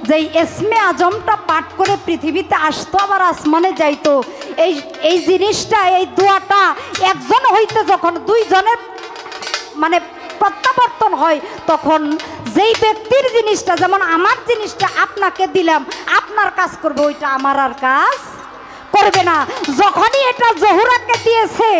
যে ইসমে আজমটা পাঠ করে পৃথিবীতে আসতো আবার আসমানে যাইতো, এই জিনিসটা, এই দোয়াটা একজন হইতে যখন দুইজনের মানে প্রত্যাবর্তন হয়, তখন যেই ব্যক্তির জিনিসটা, যেমন আমার জিনিসটা আপনাকে দিলাম, আপনার কাজ করবে, ওইটা আমার আর কাজ করবে না। যখনই এটা জহুরাকে দিয়েছে,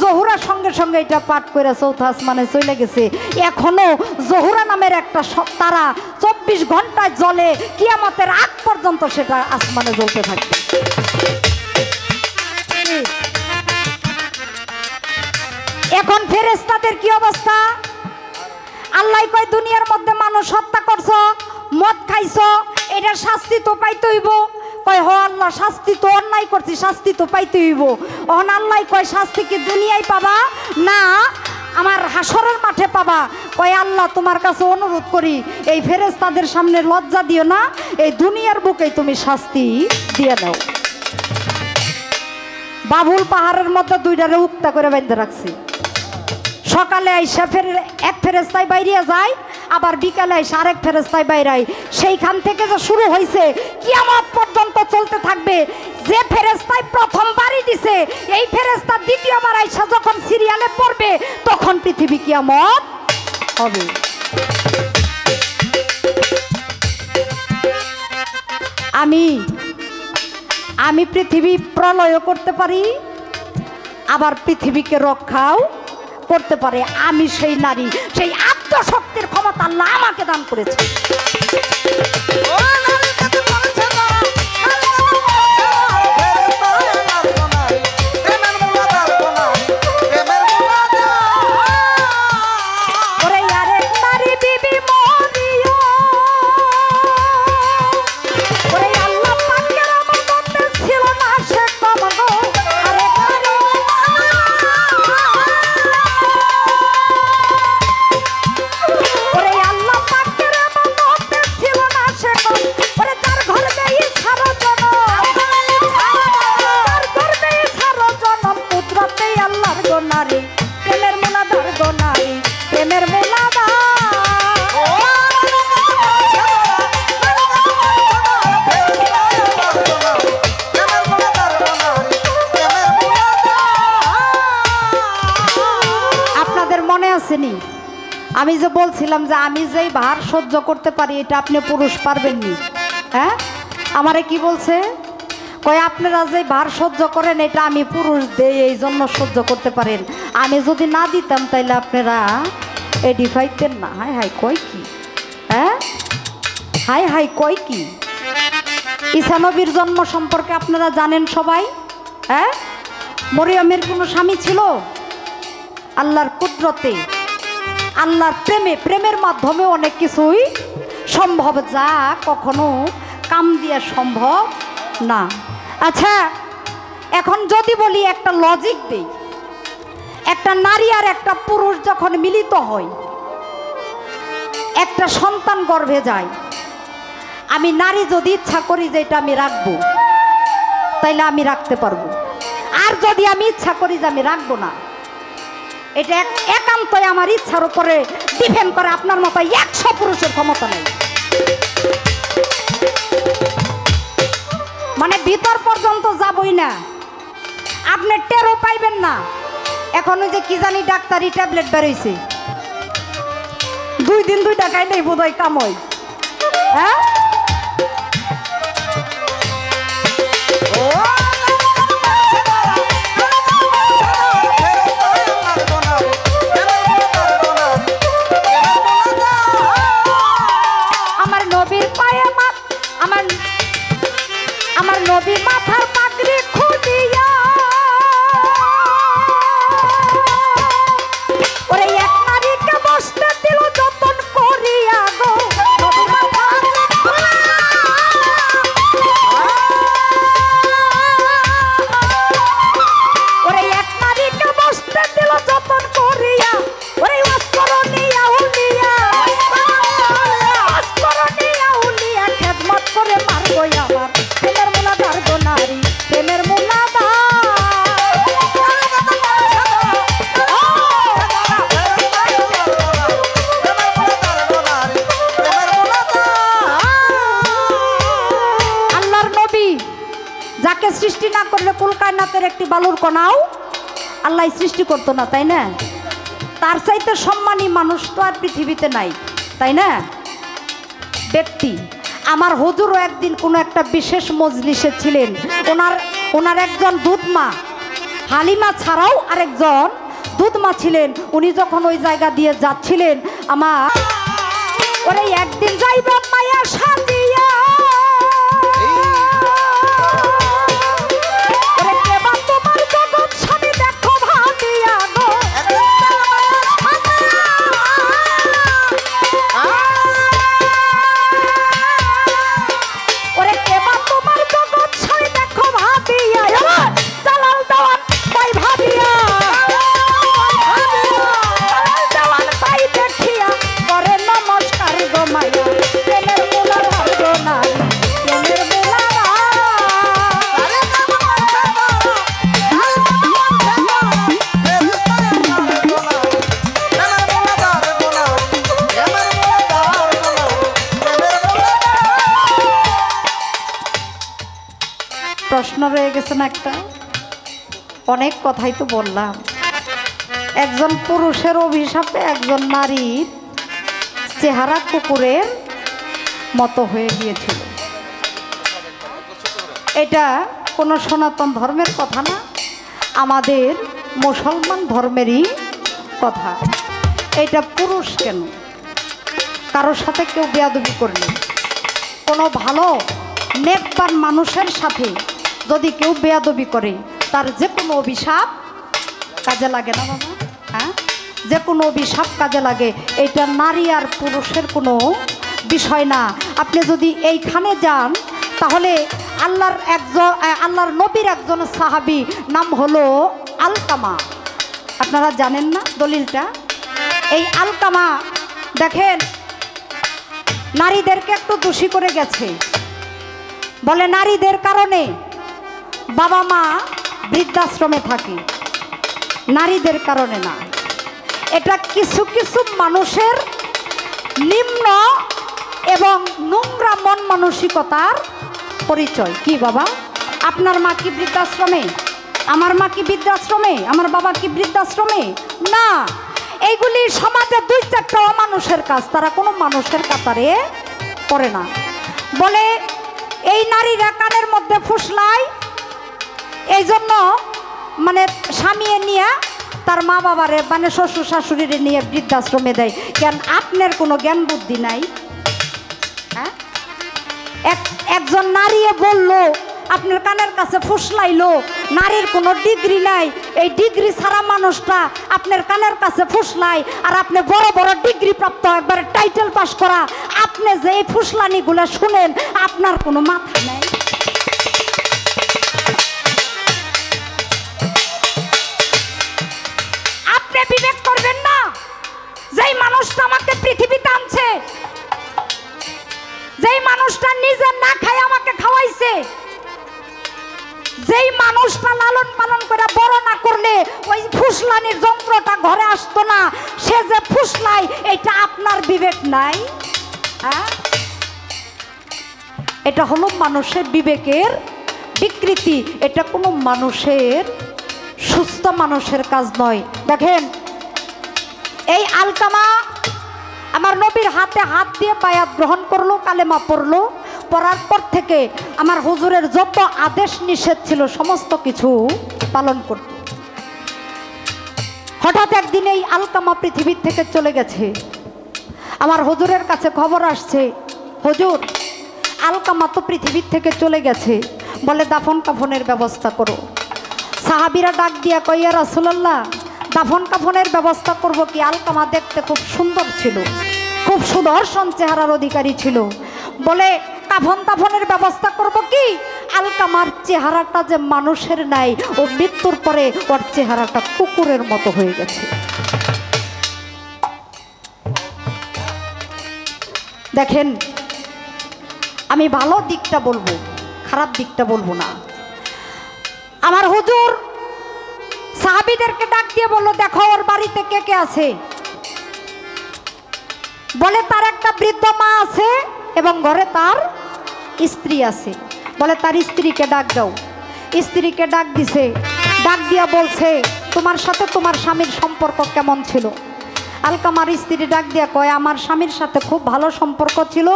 জহুরা সঙ্গে সঙ্গে এটা পাঠ করে চৌথা আসমানে চলে গেছে। এখনো জহুরা নামের একটা তারা 24 ঘন্টায় জ্বলে, কিয়ামতের আগ পর্যন্ত সেটা আসমানে জ্বলতে থাকে। এখন ফেরেশতাদের কি অবস্থা? আল্লাহ কয় দুনিয়ার মধ্যে মানুষ হত্যা করছো, মদ খাইছো, এটার শাস্তি তো পাইতে হইব। কয় হ আল্লাহ, শাস্তি তো অন্যায় করছি, শাস্তি তো পাইতে হইব। অন আল্লাহ কয় শাস্তি কি দুনিয়ায় পাবা না আমার হাসরের মাঠে পাবা? কয় আল্লাহ তোমার কাছে অনুরোধ করি এই ফেরেশতাদের সামনে লজ্জা দিও না, এই দুনিয়ার বুকেই তুমি শাস্তি দিয়ে দাও। বাবুল পাহাড়ের মধ্যে দুইটারে উক্তা করে বেঁধে রাখছি। সকালে আইসা এক ফেরেশতায় বাইরে যায়, আবার বিকালে আইসা আরেক ফেরেশতায় বাইরায়। সেইখান থেকে যে শুরু হয়েছে কিয়ামত পর্যন্ত চলতে থাকবে। যে ফেরেশতায় প্রথম বাড়ি দিছে, এই ফেরেশতা দ্বিতীয়বার আইসা যখন সিরিয়ালে পড়বে, তখন পৃথিবী কিয়ামত হবে। আমি পৃথিবী প্রলয় করতে পারি, আবার পৃথিবীকে রক্ষাও করতে পারে। আমি সেই নারী, সেই আত্মশক্তির ক্ষমতা আল্লাহ আমাকে দান করেছে। আসেনি। আমি যে বলছিলাম যে আমি যেই ভার সহ্য করতে পারি এটা আপনি পুরুষ পারবেননি। হ্যাঁ, আমারে কি বলছে, কয় আপনারা যে ভার সহ্য করেন এটা আমি পুরুষ দেই এই জন্য সহ্য করতে পারেন, আমি যদি না দিতাম তাইলে আপনারা এডি পাইতেন না। হাই হাই কয় কি, হ্যাঁ হাই হাই কয় কি। ঈসা নবীর জন্ম সম্পর্কে আপনারা জানেন সবাই। হ্যাঁ, মরিয়মের কোনো স্বামী ছিল? আল্লাহর কুদরতে, আল্লাহর প্রেমে, প্রেমের মাধ্যমে অনেক কিছুই সম্ভব যা কখনো কাম দিয়ে সম্ভব না। আচ্ছা, এখন যদি বলি একটা লজিক দেই, একটা নারী আর একটা পুরুষ যখন মিলিত হয় একটা সন্তান গর্ভে যায়, আমি নারী যদি ইচ্ছা করি যে এটা আমি রাখবো তাইলে আমি রাখতে পারবো, আর যদি আমি ইচ্ছা করি যে আমি রাখবো না, এটা একান্তই আমার ইচ্ছার উপরে ডিপেন্ড করে। আপনার মতো 100 পুরুষের ক্ষমতা নেই, মানে ভিতর পর্যন্ত যাবই না, আপনি টেরও পাইবেন না। এখন ওই যে কি জানি ডাক্তারি ট্যাবলেট বেরোইছে, 2 দিন 2 টাকায় নেই বোধহয় কামই। হ্যাঁ, আমার নবী মাথার পাগড়ি খুলিয়া ওরে এক নারীকে বসতে দিল যতন করিয়া গো। ওরে এক নারীকে বসতে দিল যতন করিয়া, ওরে অস্করণিয়া উলিয়া, অস্করণিয়া উলিয়া খেদমত করে মারবো আমার প্রেমের মুলাদার গো নারী, প্রেমের মুলাদার। আল্লাহর নবী যাকে সৃষ্টি না করলে কুল কায়নাতের একটি বালুর কণাও আল্লাহ সৃষ্টি করতো না, তাই না? তার চাইতে সম্মানী মানুষ তো আর পৃথিবীতে নাই, তাই না? ব্যক্তি আমার হুজুরও একদিন কোনো একটা বিশেষ মজলিসে ছিলেন, ওনার একজন দুধমা, হালিমা ছাড়াও আরেকজন দুধমা ছিলেন। উনি যখন ওই জায়গা দিয়ে যাচ্ছিলেন, আমার ওরে একদিন যাইবা মায়া সাজিয়া, ওরে কেবা তোমার জগৎ স্বামী দেখো ভাবিয়া গো। ওরে কেবা তোমার জগৎ স্বামী দেখো ভাবিয়া, জালাল দেওয়ান তাই ভাবিয়া, জালাল দেওয়ান তাই দেখিয়া করে নমস্কার গো মায়া, প্রেমের মুলাদার গো নারী, প্রেমের মুলাদার। প্রশ্ন রয়ে গেছে না একটা? অনেক কথাই তো বললাম। একজন পুরুষের অভিশাপে একজন নারীর চেহারা কুকুরের মতো হয়ে গিয়েছিল। এটা কোনো সনাতন ধর্মের কথা না, আমাদের মুসলমান ধর্মেরই কথা। এটা পুরুষ কেন, কারোর সাথে কেউ বেয়াদবি করলে, কোনো ভালো নেকবান মানুষের সাথে যদি কেউ বেয়াদবি করে তার যে কোনো অভিশাপ কাজে লাগে না বাবা? হ্যাঁ, যে কোনো অভিশাপ কাজে লাগে। এটা নারী আর পুরুষের কোনো বিষয় না। আপনি যদি এইখানে যান তাহলে আল্লাহর নবীর একজন সাহাবী নাম হলো আলকামা, আপনারা জানেন না দলিলটা? এই আলকামা দেখেন নারীদেরকে একটু দোষী করে গেছে, বলে নারীদের কারণে বাবা মা বৃদ্ধাশ্রমে থাকে, নারীদের কারণে না। এটা কিছু কিছু মানুষের নিম্ন এবং নোংরা মন মানসিকতার পরিচয়। কি বাবা, আপনার মা কি বৃদ্ধাশ্রমে? আমার মা কি বৃদ্ধাশ্রমে? আমার বাবা কি বৃদ্ধাশ্রমে? না, এইগুলি সমাজে দুই চারটা অমানুষের কাজ, তারা কোনো মানুষের কাতারে করে না। বলে এই নারীরা কানের মধ্যে ফুসলায়, এই জন্য মানে স্বামী নিয়ে তার মা বাবারে মানে শ্বশুর শাশুড়িরে নিয়ে বৃদ্ধাশ্রমে দেয়। কেন আপনার কোনো জ্ঞান বুদ্ধি নাই? হ্যাঁ, একজন নারী বলল আপনার কানের কাছে ফুসলাইলো, নারীর কোনো ডিগ্রি নাই, এই ডিগ্রি ছাড়া মানুষটা আপনার কানের কাছে ফুসলাই, আর আপনি বড় বড় ডিগ্রি প্রাপ্ত একবারে টাইটেল পাস করা, আপনি যে এই ফুসলানিগুলো শুনেন আপনার কোনো মাথা নাই। আপনি বিবেক করবেন না? যেই মানুষটা আমাকে পৃথিবীতে আনছে, যেই মানুষটা নিজে না খায় আমাকে খাওয়াইছে, যেই মানুষটা লালন পালন করে বড় না করলে ওই ফুসলানির যন্ত্রটা ঘরে আসতো না, সে যে ফুসলাই, এটা আপনার বিবেক নাই? এটা হলো মানুষের বিবেকের বিকৃতি, এটা কোনো মানুষের সুস্থ মানুষের কাজ নয়। দেখেন এই আলকামা আমার নবীর হাতে হাত দিয়ে বায়াত গ্রহণ করলো, কালেমা পড়লো, পড়ার পর থেকে আমার হুজুরের যত আদেশ নিষেধ ছিল সমস্ত কিছু পালন করত। হঠাৎ একদিন এই আলকামা পৃথিবীর থেকে চলে গেছে। আমার হুজুরের কাছে খবর আসছে, হুজুর আলকামা তো পৃথিবীর থেকে চলে গেছে, বলে দাফন কাফনের ব্যবস্থা করো। সাহাবীরা ডাক দিয়া কয়, ইয়া রাসূলুল্লাহ, দাফন কাফনের ব্যবস্থা করব কি? আলকামা দেখতে খুব সুন্দর ছিল, খুব সুদর্শন চেহারার অধিকারী ছিল, বলে কাফন দাফনের ব্যবস্থা করব কি? আলকামার চেহারাটা যে মানুষের নাই, ও মৃত্যুর পরে ওর চেহারাটা কুকুরের মতো হয়ে গেছে। দেখেন আমি ভালো দিকটা বলবো, খারাপ দিকটা বলবো না। আমার হুজুর সাহাবীদেরকে ডাক দিয়ে বলল, দেখো ওর বাড়িতে কে কে আছে। বলে তার একটা বৃদ্ধ মা আছে এবং ঘরে তার স্ত্রী আছে। বলে তার স্ত্রীকে ডাক দাও। স্ত্রীকে ডাক দিছে, ডাক দিয়া বলছে, তোমার সাথে তোমার স্বামীর সম্পর্ক কেমন ছিল? আলকামার স্ত্রী ডাক দিয়া কয়, আমার স্বামীর সাথে খুব ভালো সম্পর্ক ছিল,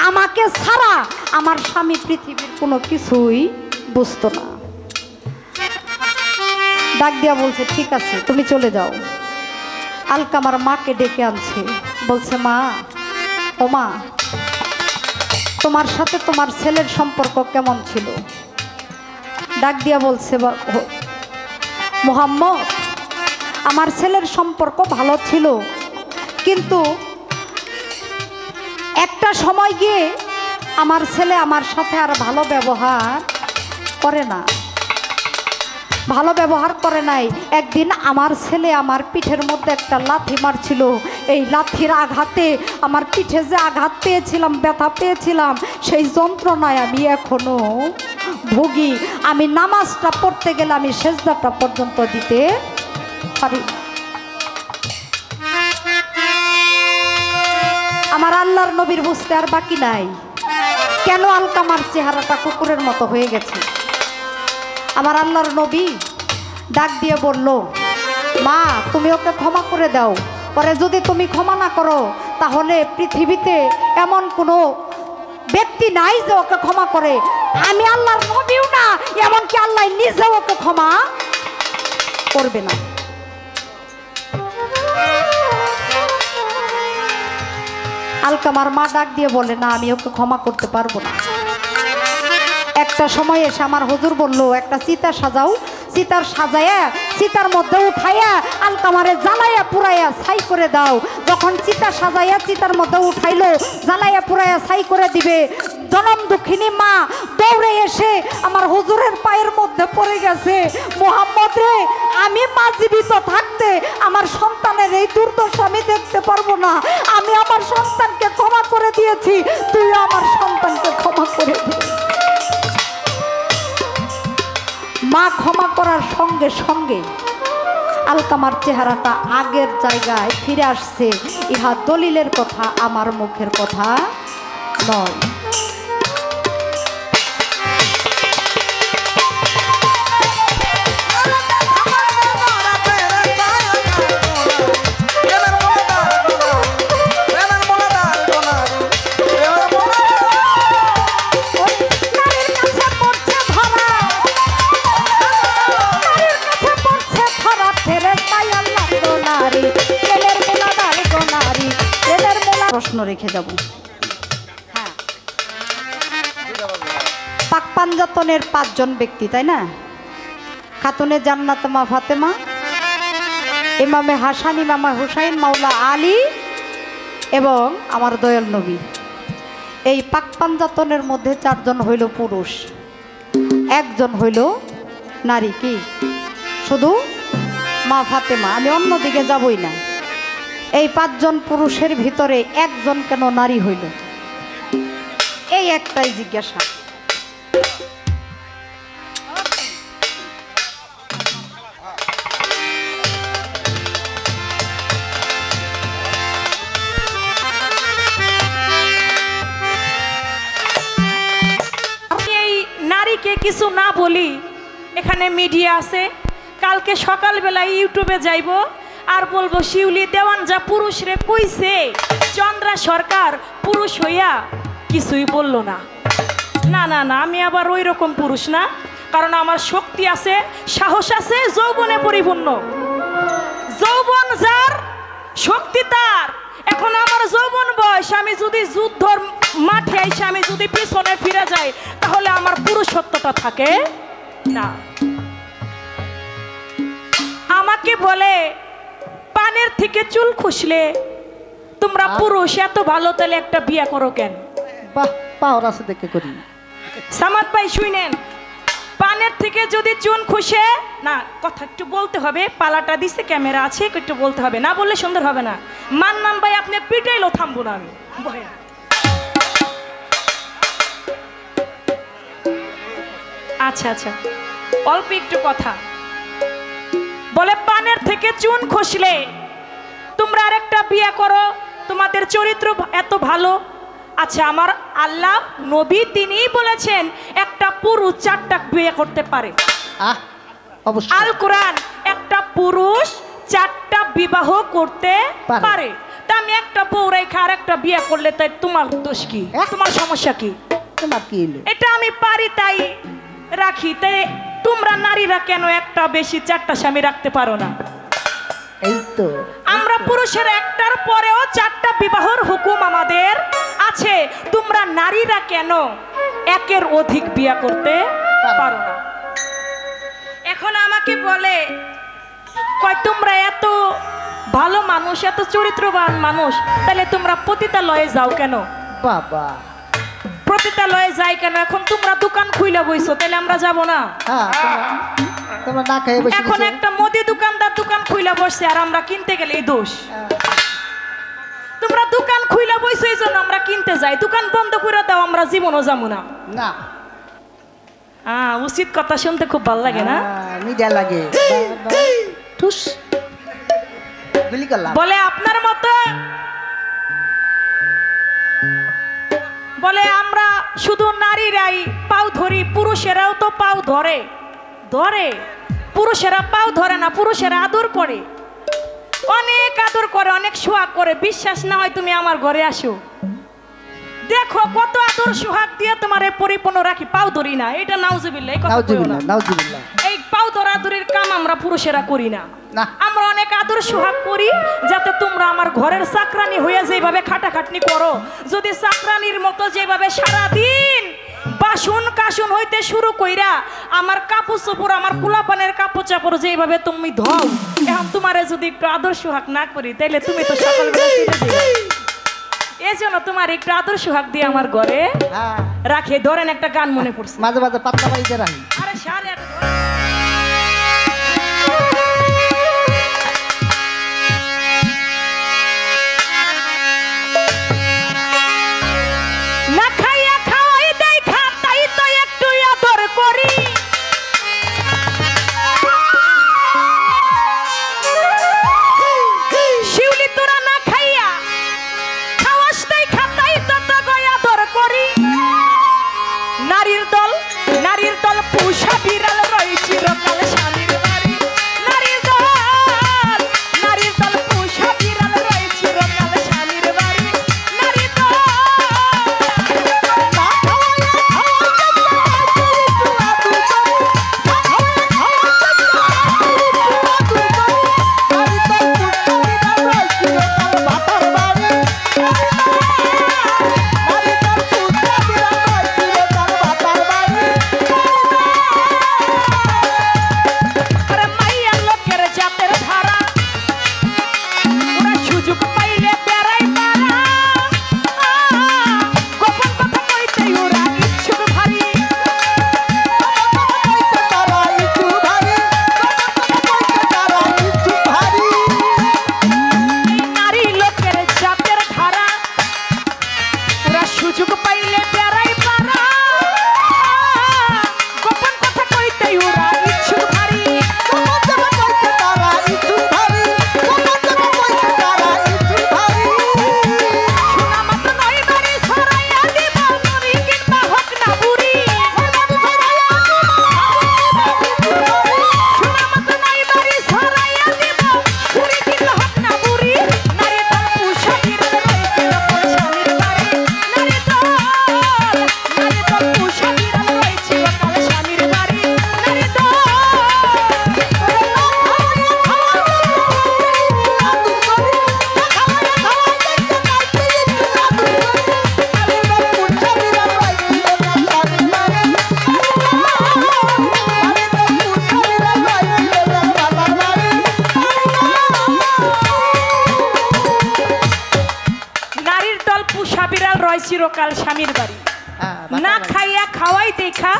আমাকে ছাড়া আমার স্বামী পৃথিবীর কোনো কিছুই বুঝতো না। ডাক দিয়া বলছে, ঠিক আছে তুমি চলে যাও। আলকামার মাকে ডেকে আনছে, বলছে, মা, ও মা, তোমার সাথে তোমার ছেলের সম্পর্ক কেমন ছিল? ডাক দিয়া বলছে, মুহাম্মদ, আমার ছেলের সম্পর্ক ভালো ছিল, কিন্তু একটা সময় গিয়ে আমার ছেলে আমার সাথে আর ভালো ব্যবহার করে না, ভালো ব্যবহার করে নাই। একদিন আমার ছেলে আমার পিঠের মধ্যে একটা লাথি মারছিল, এই লাথির আঘাতে আমার পিঠে যে আঘাত পেয়েছিলাম, ব্যথা পেয়েছিলাম, সেই যন্ত্রণায় আমি এখনো ভুগি। আমি নামাজটা পড়তে গেলে আমি সেজদাটা পর্যন্ত দিতে পারি। আমার আল্লাহর নবীর বুঝতে আর বাকি নাই কেন আলকামার চেহারাটা কুকুরের মতো হয়ে গেছে। আমার আল্লাহর নবী ডাক দিয়ে বলল, মা, তুমি ওকে ক্ষমা করে দাও, পরে যদি তুমি ক্ষমা না করো তাহলে পৃথিবীতে এমন কোনো ব্যক্তি নাই যে ওকে ক্ষমা করে। আমি আল্লাহর নবীও না, এমনকি আল্লাহ নিজে ওকে ক্ষমা করবে না। আলকামার মা ডাক দিয়ে বলে, না, আমি ওকে ক্ষমা করতে পারবো না। একটা সময় এসে আমার হুজুর বলল, একটা চিতা সাজাও, চিতার সাজায়া চিতার মধ্যে উঠাইয়া আলকামারে জ্বালাইয়া পুরাইয়া ছাই করে দাও। যখন চিতা সাজাইয়া চিতার মধ্যে উঠাইলো, জ্বালাইয়া পুরাইয়া ছাই করে দিবে, জনম দুঃখিনী মা দৌড়ে এসে আমার হুজুরের পায়ের মধ্যে পড়ে গেছে, মুহাম্মদ রে, আমি মা জীবিত থাকতে আমার সন্তানের এই দুর্দশা আমি দেখতে পারবো না। আমি আমার সন্তানকে ক্ষমা করে দিয়েছি, তুই আমার সন্তানকে ক্ষমা করে দে। মা ক্ষমা করার সঙ্গে সঙ্গে আলকামার চেহারাটা আগের জায়গায় ফিরে আসছে। ইহা দলিলের কথা, আমার মুখের কথা নয়। প্রশ্ন রেখে যাব। হ্যাঁ, পাক পাঞ্জাতনের 5 জন ব্যক্তি, তাই না? খাতুনে জান্নাত মা ফাতেমা, ইমামে হাসান, ইমামে হুসাইন, মাওলা আলী এবং আমার দয়াল নবী। এই পাক পাঞ্জাতনের মধ্যে 4 জন হইল পুরুষ, 1 জন হইল নারী। কি শুধু মা ফাতেমা? আমি অন্যদিকে যাবই না। এই 5 জন পুরুষের ভিতরে 1 জন কেন নারী হইল? এই একটাই জিজ্ঞাসা। এই নারীকে কিছু না বলি, এখানে মিডিয়া আছে, কালকে সকালবেলা ইউটিউবে যাইব আর বলবো শিউলি দেওয়ান যা পুরুষ রে কইছে, চন্দ্রা সরকার পুরুষ হইয়া কিছুই বলল না। না না না, আমি আবার ওই রকম পুরুষ না, কারণ আমার শক্তি আছে, সাহস আছে, যৌবনে পরিপূর্ণ। যৌবন যার, শক্তি তার। এখন আমার যৌবন বয়স, আমি যদি যুদ্ধর মাঠে এসে আমি যদি পিছনে ফিরে যাই, তাহলে আমার পুরুষত্বটা থাকে না। আমাকে বলে পানের থেকে চুল খুশলে তোমরা পুরুষ এত ভালো, তাহলে একটা বিয়ে করো কেন? বাহ, পাওয়ার আছে দেখে করি। সামাদ ভাই শুনেন, পানের থেকে যদি চুন খুশে না, কথা একটু বলতে হবে, পালাটা দিছে, ক্যামেরা আছে, একটু বলতে হবে, না বললে সুন্দর হবে না। মান্নান ভাই আপনি পিটাইলো, থামবো না আমি। আচ্ছা আচ্ছা, অল্প একটু কথা বলে, পানের থেকে চুন খসলে তোমরা আরেকটা বিয়ে করো, তোমাদের চরিত্র এত ভালো। আচ্ছা, আমার আল্লাহ নবী তিনিই বলেছেন একটা পুরুষ 4টা বিয়ে করতে পারে। অবশ্যই আল কোরআন, একটা পুরুষ 4টা বিবাহ করতে পারে। তা আমি একটা বউ রেখে আর একটা বিয়ে করলে তাই তোমার দোষ কি? তোমার সমস্যা কি? তোমার কি হলো? এটা আমি পারি তাই রাখি, তাই তোমরা নারীরা কেন একটা বেশি 4টা স্বামী রাখতে পারো না? এই তো আমরা পুরুষের একটার পরেও 4টা বিবাহর হুকুম আমাদের আছে, তোমরা নারীরা কেন একের অধিক বিয়ে করতে পারো না? এখন আমাকে বলে, কয় তোমরা এত ভালো মানুষ, এত চরিত্রবান মানুষ, তাহলে তোমরা পতিতালয়ে যাও কেন? বাবা, পতিতালয়ে যাই কেন? এখন তোমরা দোকান খুইলা বইছো, তাহলে আমরা যাব না? হ্যাঁ, তোমরা না খেয়ে বসে এখন গেছো। একটা মুদি দোকানদার দোকান খুইলা বসছে, আর আমরা কিনতে গেলে এই দোষ। তোমরা দোকান খুইলা বইছো, এই জন্য আমরা কিনতে যাই। দোকান বন্ধ করে দাও, আমরা জীবনও যাবো না। না, উচিত কথা শুনতে খুব ভালো লাগে না? মিডিয়া লাগে। ঠুস গুলি করলাম। বলে আপনার মতো, বলে আমরা শুধু নারীরাই পাও ধরি, পুরুষেরাও তো পাও ধরে। ধরে, পুরুষেরা পাও ধরে না, পুরুষেরা আদর করে, অনেক আদর করে, অনেক সোহাগ করে। বিশ্বাস না হয় তুমি আমার ঘরে আসো, দেখো কত আদর সোহাগ দিয়ে তোমার পরিপূর্ণ রাখি। পাও ধরি না, এটা নাউজুবিল্লাহ, এই কথা কইও না। নাউজুবিল্লাহ। এই পাও ধরাধরির কাম আমরা পুরুষেরা করি না। না, আমরা অনেক আদর সোহাগ করি, যাতে তোমরা আমার ঘরের চাকরানি হয়ে যেভাবে খাটাখাটনি করো, যদি চাকরানির মতো যেভাবে সারাদিন বাসন কাসন হইতে শুরু কইরা আমার কাপড় চোপড়, আমার পোলাপানের কাপড় চাপড় যেভাবে তুমি ধও, এখন তোমারে যদি একটু আদর সোহাগ না করি, তাইলে তুমি তো সকালবেলা ফিরে যাবে। এই জন্য তোমার একটু আদর সোহাগ দিয়ে আমার ঘরে রাখে। ধরেন একটা গান মনে পড়ছে, মাঝে মাঝে পাতলা বাড়িতে রাখি। আরে সারে না খাইয়া খাওয়াই দেয়, খাতাই তো একটু আদর করি। শিউলি তোরা না খাইয়া খাওয়াস দেয়, খাতাই তো তোকে আদর করি। নারীর দল পুষা বিরা বিড়াল রয় চিরকাল স্বামীর বাড়ি, হ্যাঁ, না বাতাবাড়ি। খাইয়া খাওয়াই দেখা,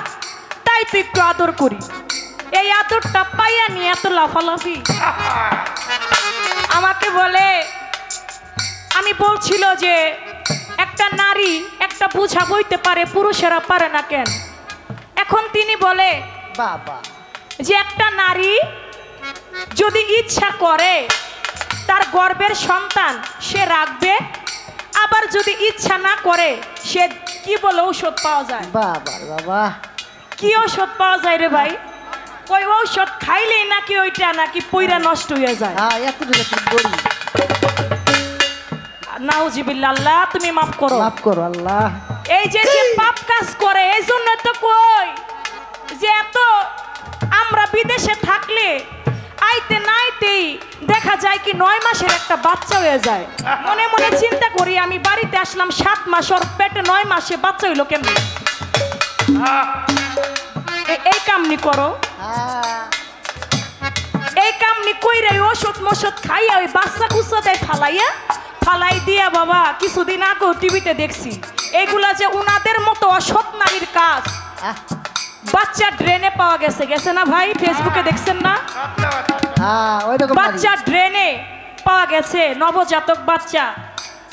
তাই তো একটু আদর করি। এই আদরটা পাইয়া নিয়ে এত লাফালাফি। আমাকে বলে, আমি বলছিল যে একটা নারী একটা বোঝা বইতে পারে, পুরুষেরা পারে না কেন? এখন তিনি বলে বাবা যে একটা নারী যদি ইচ্ছা করে তার গর্ভের সন্তান সে রাখবে, আবার যদি ইচ্ছা না করে সে কি বলে ঔষধ পাওয়া যায়। বাবা বাবা কি ঔষধ পাওয়া যায় রে ভাই? ওই ঔষধ খাইলেই নাকি ওইটা নাকি পইরা নষ্ট হয়ে যায়। হ্যাঁ এতটুকু তুমি বলি, নাউজিবিল্লাহ, আল্লাহ তুমি মাফ করো। মাফ করো আল্লাহ। এই যে যে পাপ কাজ করে, এই জন্য তো কই যে এত আমরা বিদেশে থাকলে আইতে নাইতেই দেখা যায় কি 9 মাসের একটা বাচ্চা হয়ে যায়। মনে মনে চিন্তা করি, আমি বাড়িতে আসলাম 7 মাস, ওর পেটে 9 মাসে বাচ্চা হইলো কেমনি? এই কামনি করো, হ্যাঁ, এই কামনি কইরে ওষুধ মষুধ খাইয়া ওই বাচ্চা কুচ্চা দেয় ফালাই দিয়া। বাবা কিছুদিন আগেও টিভিতে দেখছি, এগুলা যে উনাদের মতো অসৎ নারীর কাজ। আহ, বাচ্চা ড্রেনে পাওয়া গেছে না ভাই? ফেসবুকে দেখছেন না? হ্যাঁ ওইরকম বাচ্চা ড্রেনে পাওয়া গেছে, নবজাতক বাচ্চা।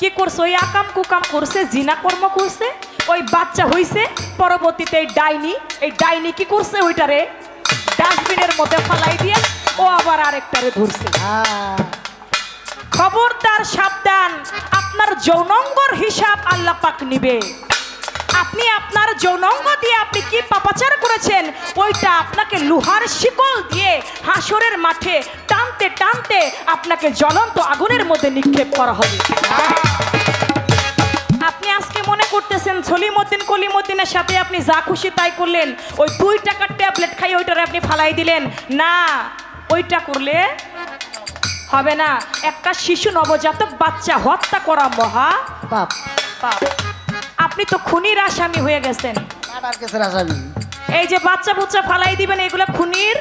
কি করছে? ওই আকাম কুকাম করছে, জিনা কর্ম করছে, ওই বাচ্চা হইছে। পরবর্তীতে এই ডাইনি কি করছে? ওইটারে ডাস্টবিনের মধ্যে ফালাই দিয়ে ও আবার আরেকটারে ধরছে। হ্যাঁ, খবরদার, সাবধান, আপনার যৌনাঙ্গর হিসাব আল্লাহ পাক নিবে। আপনি আপনার যৌনাঙ্গ দিয়ে আপনি কি পাপাচার করেছেন, ওইটা আপনাকে লোহার শিকল দিয়ে হাসরের মাঠে টানতে টানতে আপনাকে জ্বলন্ত আগুনের মধ্যে নিক্ষেপ করা হবে। আপনি আজকে মনে করতেছেন সলিমউদ্দিন কলিমউদ্দিনের সাথে আপনি যা খুশি তাই করলেন, ওই 2 টাকার ট্যাবলেট খাই ওইটারে আপনি ফালাই দিলেন না। ওইটা করলে হবে না। একটা শিশু নবজাতক বাচ্চা হত্যা করা মহা পাপ, পাপ। আপনি তো খুনির আসামি হয়ে গেছেন। মার্ডার কেসের আসামি। এই যে বাচ্চা বুচ্চা ফালাই দিবেন, এগুলো খুনির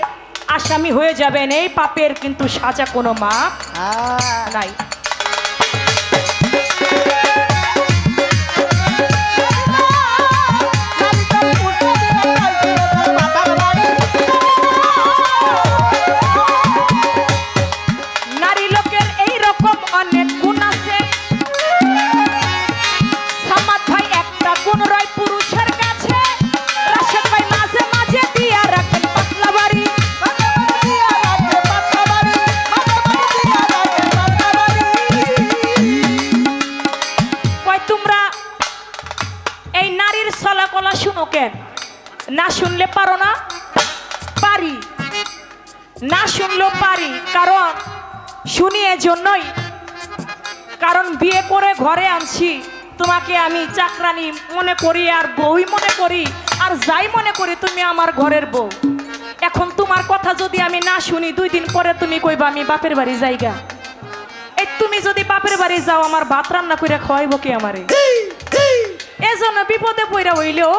আসামি হয়ে যাবেন। এই পাপের কিন্তু সাজা কোনো মাপ হ্যাঁ, নাই। নারী লোকের এই রকম অনেক গুণ আছে। সামাদ ভাই একটা গুণ রয় পুরুষের কাছে, রাশেদ ভাই মাঝে মাঝে দিয়া রাখেন পাতলা বাড়ি। কয় তোমরা এই নারীর চলাকলা শুনো কেন? না শুনলে পারো না? পারি, না শুনলেও পারি। কারণ শুনি এজন্যই, কারণ বিয়ে করে ঘরে আনছি তোমাকে আমি চাকরানি মনে করি, আর বউই মনে করি, আর যাই মনে করি তুমি আমার ঘরের বউ। এখন তোমার কথা যদি আমি না শুনি, 2 দিন পরে তুমি কইবা আমি বাপের বাড়ি যাইগা। এই তুমি যদি বাপের বাড়ি যাও, আমার ভাত রান্না করে খাওয়াইব কে আমারে? এজন্য বিপদে পইরা হইলেও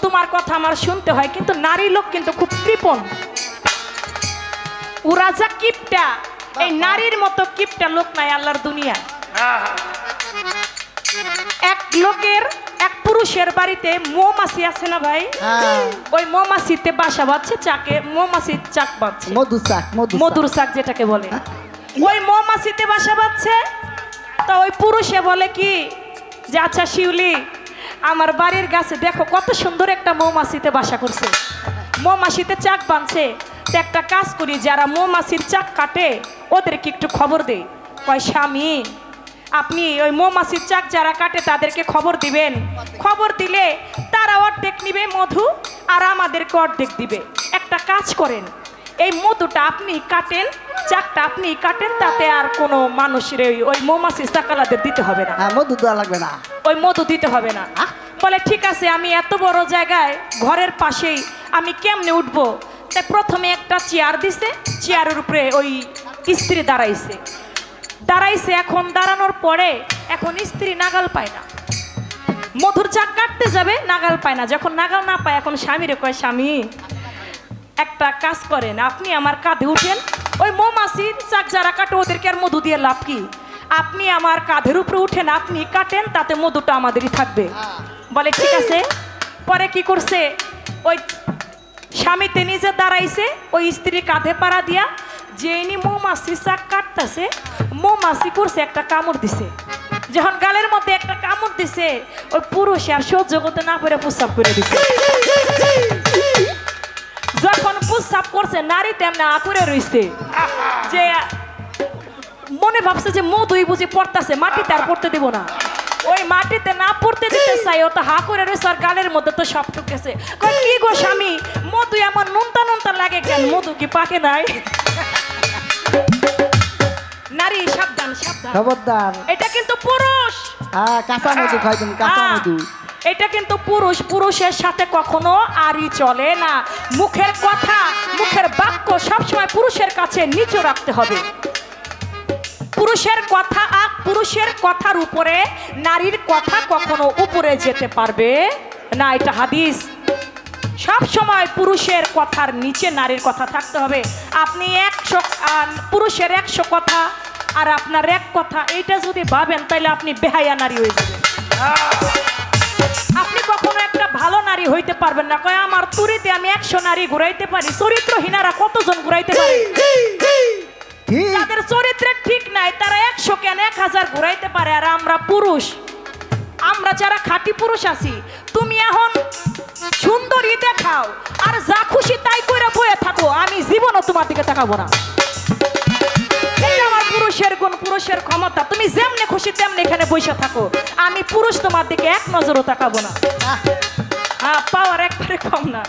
তোমার কথা আমার শুনতে হয়। কিন্তু নারী লোক কিন্তু খুব কৃপণ, ওরা যা কিপটা, এই নারীর মতো কিপটা লোক নাই আল্লাহর দুনিয়া। এক পুরুষের বাড়িতে মৌমাছি আছে না ভাই? হ্যাঁ, ওই মৌমাছিতে বাসা বাঁধছে, চাকে মৌমাছির চাক বাঁধছে, মধুর চাক যেটাকে বলে। ওই মৌমাছিতে বাসা বাঁধছে। তো ওই পুরুষে বলে কি যে আচ্ছা শিউলি, আমার বাড়ির গাছে দেখো কত সুন্দর একটা মৌমাছিতে বাসা করছে, মৌমাছিতে চাক বাঁধছে। তো একটা কাজ করি, যারা মৌমাছির চাক কাটে ওদেরকে একটু খবর দেই। কয় স্বামী, আপনি ওই মৌমাছির চাক যারা কাটে তাদেরকে খবর দিবেন। খবর দিলে তারা অর্ধেক নিবে মধু, আর আমাদেরকে অর্ধেক দিবে। একটা কাজ করেন, এই মধুটা আপনি কাটেন, চাকটা আপনি কাটেন, তাতে আর কোনো মানুষের ওই মৌমাছির চাকালাদের দিতে হবে না। মধু দেওয়া লাগবে না, ওই মধু দিতে হবে না। বলে ঠিক আছে, আমি এত বড় জায়গায় ঘরের পাশেই আমি কেমনে উঠবো? তাই প্রথমে একটা চেয়ার দিছে, চেয়ারের উপরে ওই স্ত্রী দাঁড়াইছে। এখন দাঁড়ানোর পরে এখন স্ত্রী নাগাল পায় না, মধুর চাক কাটতে যাবে, নাগাল পায় না। যখন নাগাল না পায়, এখন স্বামীরে কয় স্বামী একটা কাজ করেন, আপনি আমার কাঁধে উঠেন, ওই মৌমাছির চাক যারা কাটে ওদেরকে আর মধু দিয়ে লাভ কি, আপনি আমার কাঁধের উপরে উঠেন, আপনি কাটেন, তাতে মধুটা আমাদেরই থাকবে। বলে ঠিক আছে। পরে কি করছে, ওই স্বামীতে নিজে দাঁড়াইছে, ওই স্ত্রী কাঁধে পাড়া দিয়া যেইনি মৌমাছি চাক কাটতেছে, মৌমাছি করছে একটা কামড় দিছে। যখন গালের মধ্যে একটা কামড় দিছে, ওই পুরুষ আর সহ্য করতে না করে প্রস্রাব করে দিছে। যখন প্রস্রাব করছে, নারী তেমনি আকুরে রইছে, যে মনে ভাবছে যে মধুই বুঝি পড়তেছে, মাটিতে আর পড়তে দিব না। ওই মাটিতে না পড়তে দিতে চাই, ও তো হা করে রয়েছে, আর গালের মধ্যে তো সব ঢুকেছে। কি গো স্বামী, মধু এমন নুনতা নুনতা লাগে কেন? মধু কি পাকে নাই? নারী সাবধান সাবধান, খবরদার। এটা কিন্তু পুরুষ। হ্যাঁ, কাঁচা মধু খাইবেন, কাঁচা মধু। এটা কিন্তু পুরুষ, পুরুষের সাথে কখনো আরই চলে না। মুখের কথা, মুখের বাক্য সবসময় পুরুষের কাছে নিচু রাখতে হবে। পুরুষের কথা, পুরুষের কথার উপরে নারীর কথা কখনো উপরে যেতে পারবে না, এটা হাদিস। সব সময় পুরুষের কথার নিচে নারীর কথা থাকতে হবে। আপনি 100 পুরুষের 100 কথা আর আপনার এক কথা, এইটা যদি ভাবেন তাহলে আপনি বেহায়া নারী হয়ে যাবেন। আপনি কখনো একটা ভালো নারী হইতে পারবেন না। কয় আমার তুরিতে আমি 100 নারী ঘুরাইতে পারি, চরিত্রহীনারা কতজন ঘুরাইতে পারে? যাদের চরিত্রের ঠিক নাই তারা 100 কেন 1000 ঘুরাইতে পারে। আর আমরা পুরুষ, আমরা যারা খাঁটি পুরুষ আছি, তুমি এখন সুন্দরী দেখাও আর যা খুশি তাই করে বয়ে থাকো, আমি জীবনও তোমার দিকে তাকাবো না। এটা আমার পুরুষের গুণ, পুরুষের ক্ষমতা। তুমি যেমনে খুশি তেমনি এখানে বসে থাকো, আমি পুরুষ তোমার দিকে এক নজরও তাকাবো না। হ্যাঁ, পাওয়ার একবারে কম না।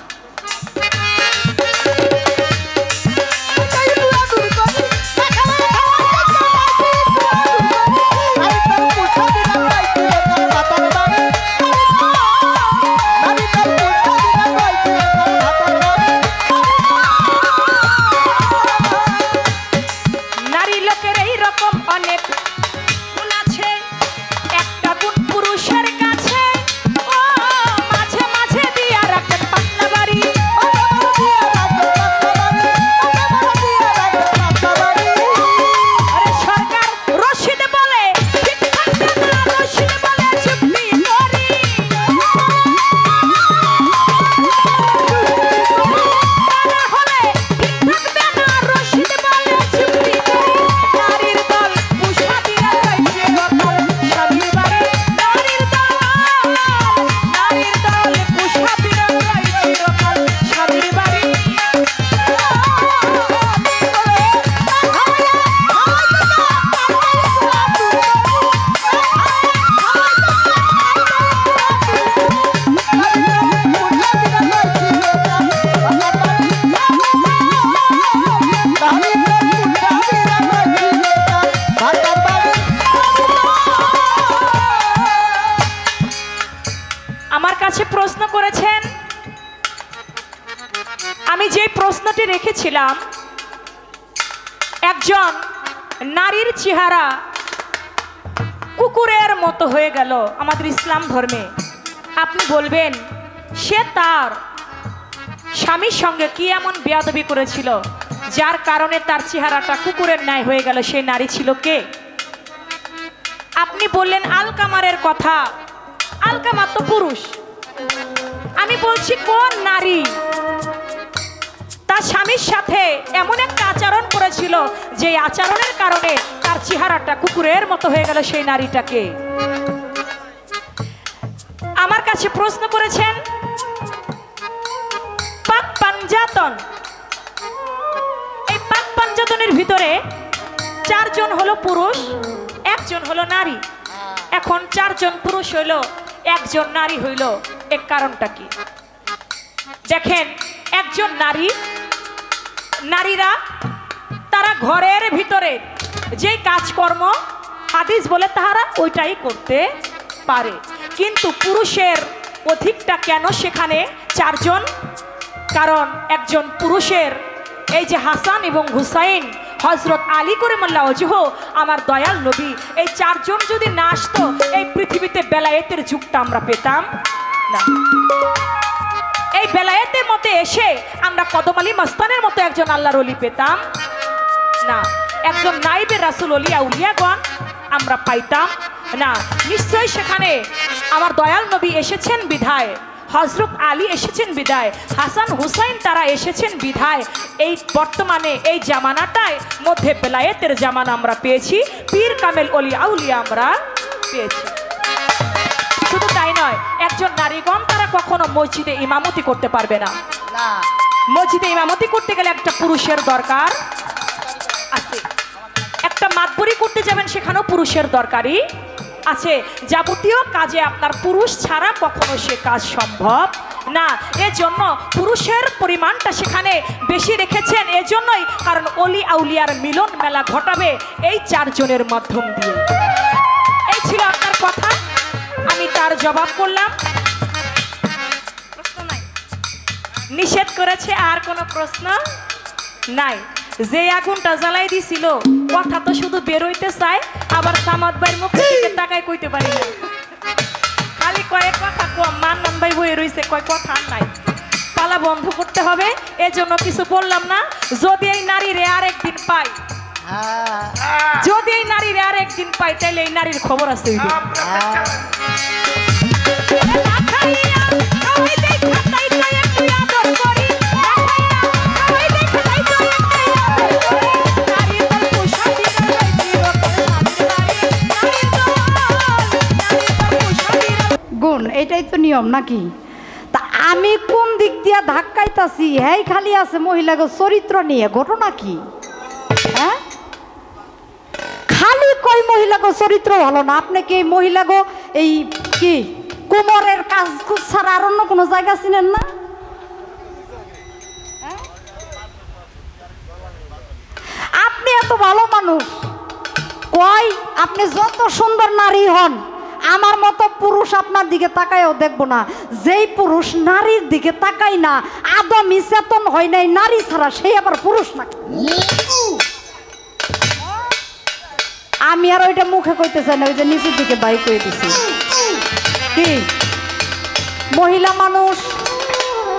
নারী লোকের এই রকম অনেক গুণ আছে, একটা গুণ পুরুষের কাছে, ও মাঝে মাঝে দিয়া রাখেন পাতলা বাড়ি। আরে সরকার রশিদ বলে ঠিক থাকবে না, রশিদ বলে চুপি করি। তারা হলে ঠিক থাকবে না, রশিদ বলে চুপি করি। নারীর দল পুষা দিয়া রইছে রকম স্বামীর বাড়ি। নারীর দল পুষা দিয়া রইছে রকম স্বামীর বাড়ি। আমার কাছে প্রশ্ন করেছেন, আমি যে প্রশ্নটি রেখেছিলাম, একজন নারীর চেহারা কুকুরের মতো হয়ে গেল আমাদের ইসলাম ধর্মে। আপনি বলবেন সে তার স্বামীর সঙ্গে কি এমন বেয়াদবি করেছিল যার কারণে তার চেহারাটা কুকুরের ন্যায় হয়ে গেল? সেই নারী ছিল কে? আপনি বললেন আলকামারের কথা। আলকামার তো পুরুষ। আমি বলছি কোন নারী তার স্বামীর সাথে এমন একটা আচরণ করেছিল যে আচরণের কারণে তার চেহারাটা কুকুরের মতো হয়ে গেল? সেই নারীটাকে আমার কাছে প্রশ্ন করেছেন পাক পাঞ্জাতন। এই পাক পাঞ্জাতনের ভিতরে 4 জন হলো পুরুষ, 1 জন হলো নারী। এখন 4 জন পুরুষ হইল, 1 জন নারী হইল, এর কারণটা কি? দেখেন, একজন নারীরা তারা ঘরের ভিতরে যে কাজকর্ম হাদিস বলে তাহারা ওইটাই করতে পারে, কিন্তু পুরুষের অধিকটা কেন সেখানে 4 জন? কারণ একজন পুরুষের এই যে হাসান এবং হুসাইন, হজরত আলী করিমুল্লাহ ওয়াজহ, আমার দয়াল নবী, এই 4 জন যদি না আসতো এই পৃথিবীতে বেলায়েতের যুগটা আমরা পেতাম না। এই বেলায়েতের মতে এসে আমরা কদম আলী মস্তানের মতো একজন আল্লাহর ওলি পেতাম না। একজন নাইবে রাসূল ওলিয়া উলিয়াগণ আমরা পাইতাম না। নিশ্চয়ই সেখানে আমার দয়াল নবী এসেছেন বিধায়, হযরত আলী এসেছেন বিধায়, হাসান হুসাইন তারা এসেছেন বিধায় এই বর্তমানে এই জামানাটায় মধ্যে বেলায়েতের জামানা আমরা পেয়েছি, পীর কামেল অলি আউলিয়া আমরা পেয়েছি। শুধু তাই নয়, একজন নারীগণ তারা কখনো মসজিদে ইমামতি করতে পারবে না। মসজিদে ইমামতি করতে গেলে একটা পুরুষের দরকার আছে। একটা মাতবরি করতে যাবেন, সেখানেও পুরুষের দরকারই আছে। যাবতীয় কাজে আপনার পুরুষ ছাড়া কখনো সে কাজ সম্ভব না। এজন্য পুরুষের পরিমাণটা সেখানে বেশি রেখেছেন, এজন্যই কারণ অলি আউলিয়ার মিলন মেলা ঘটাবে এই 4 জনের মাধ্যম দিয়ে। এই ছিল আপনার কথা, আমি তার জবাব করলাম। প্রশ্ন নাই, নিষেধ করেছে। আর কোনো প্রশ্ন নাই? যে আগুনটা জ্বালাই দিছিল কথা তো শুধু বেরোইতে চায়, আবার সামাদ ভাইয়ের মুখে দিকে তাকাই কইতে পারি না, খালি কয়েক কথা কম। মান্নান ভাই বয়ে রইছে, কয় কথা নাই, পালা বন্ধ করতে হবে। এজন্য কিছু বললাম না। যদি এই নারীরে আরেকদিন পাই, যদি এই নারীরে আরেকদিন পাই, তাইলে এই নারীর খবর আছে। গুণ, এটাই তো নিয়ম নাকি? তা আমি কোন দিক দিয়া ধাক্কাইতাছি, হ্যাঁ খালি আছে মহিলাকে চরিত্র নিয়ে। ঘটনা কি? হ্যাঁ, খালি কই মহিলাকে চরিত্র ভালো না। আপনি কি এই মহিলাকে এই কি কোমরের কাজ কুজ ছাড়া আর অন্য কোনো জায়গা চিনেন না? আপনি এত ভালো মানুষ, কই আপনি যত সুন্দর নারী হন, আমার মতো পুরুষ আপনার দিকে তাকায়ও দেখবো না। যেই পুরুষ নারীর দিকে তাকাই না, আদমি চেতন হয় নাই নারী ছাড়া, সেই আবার পুরুষ না। আমি আর ওইটা মুখে কইতে চাই না, ওই যে নিচের দিকে বাই কই দিছি। কি মহিলা মানুষ,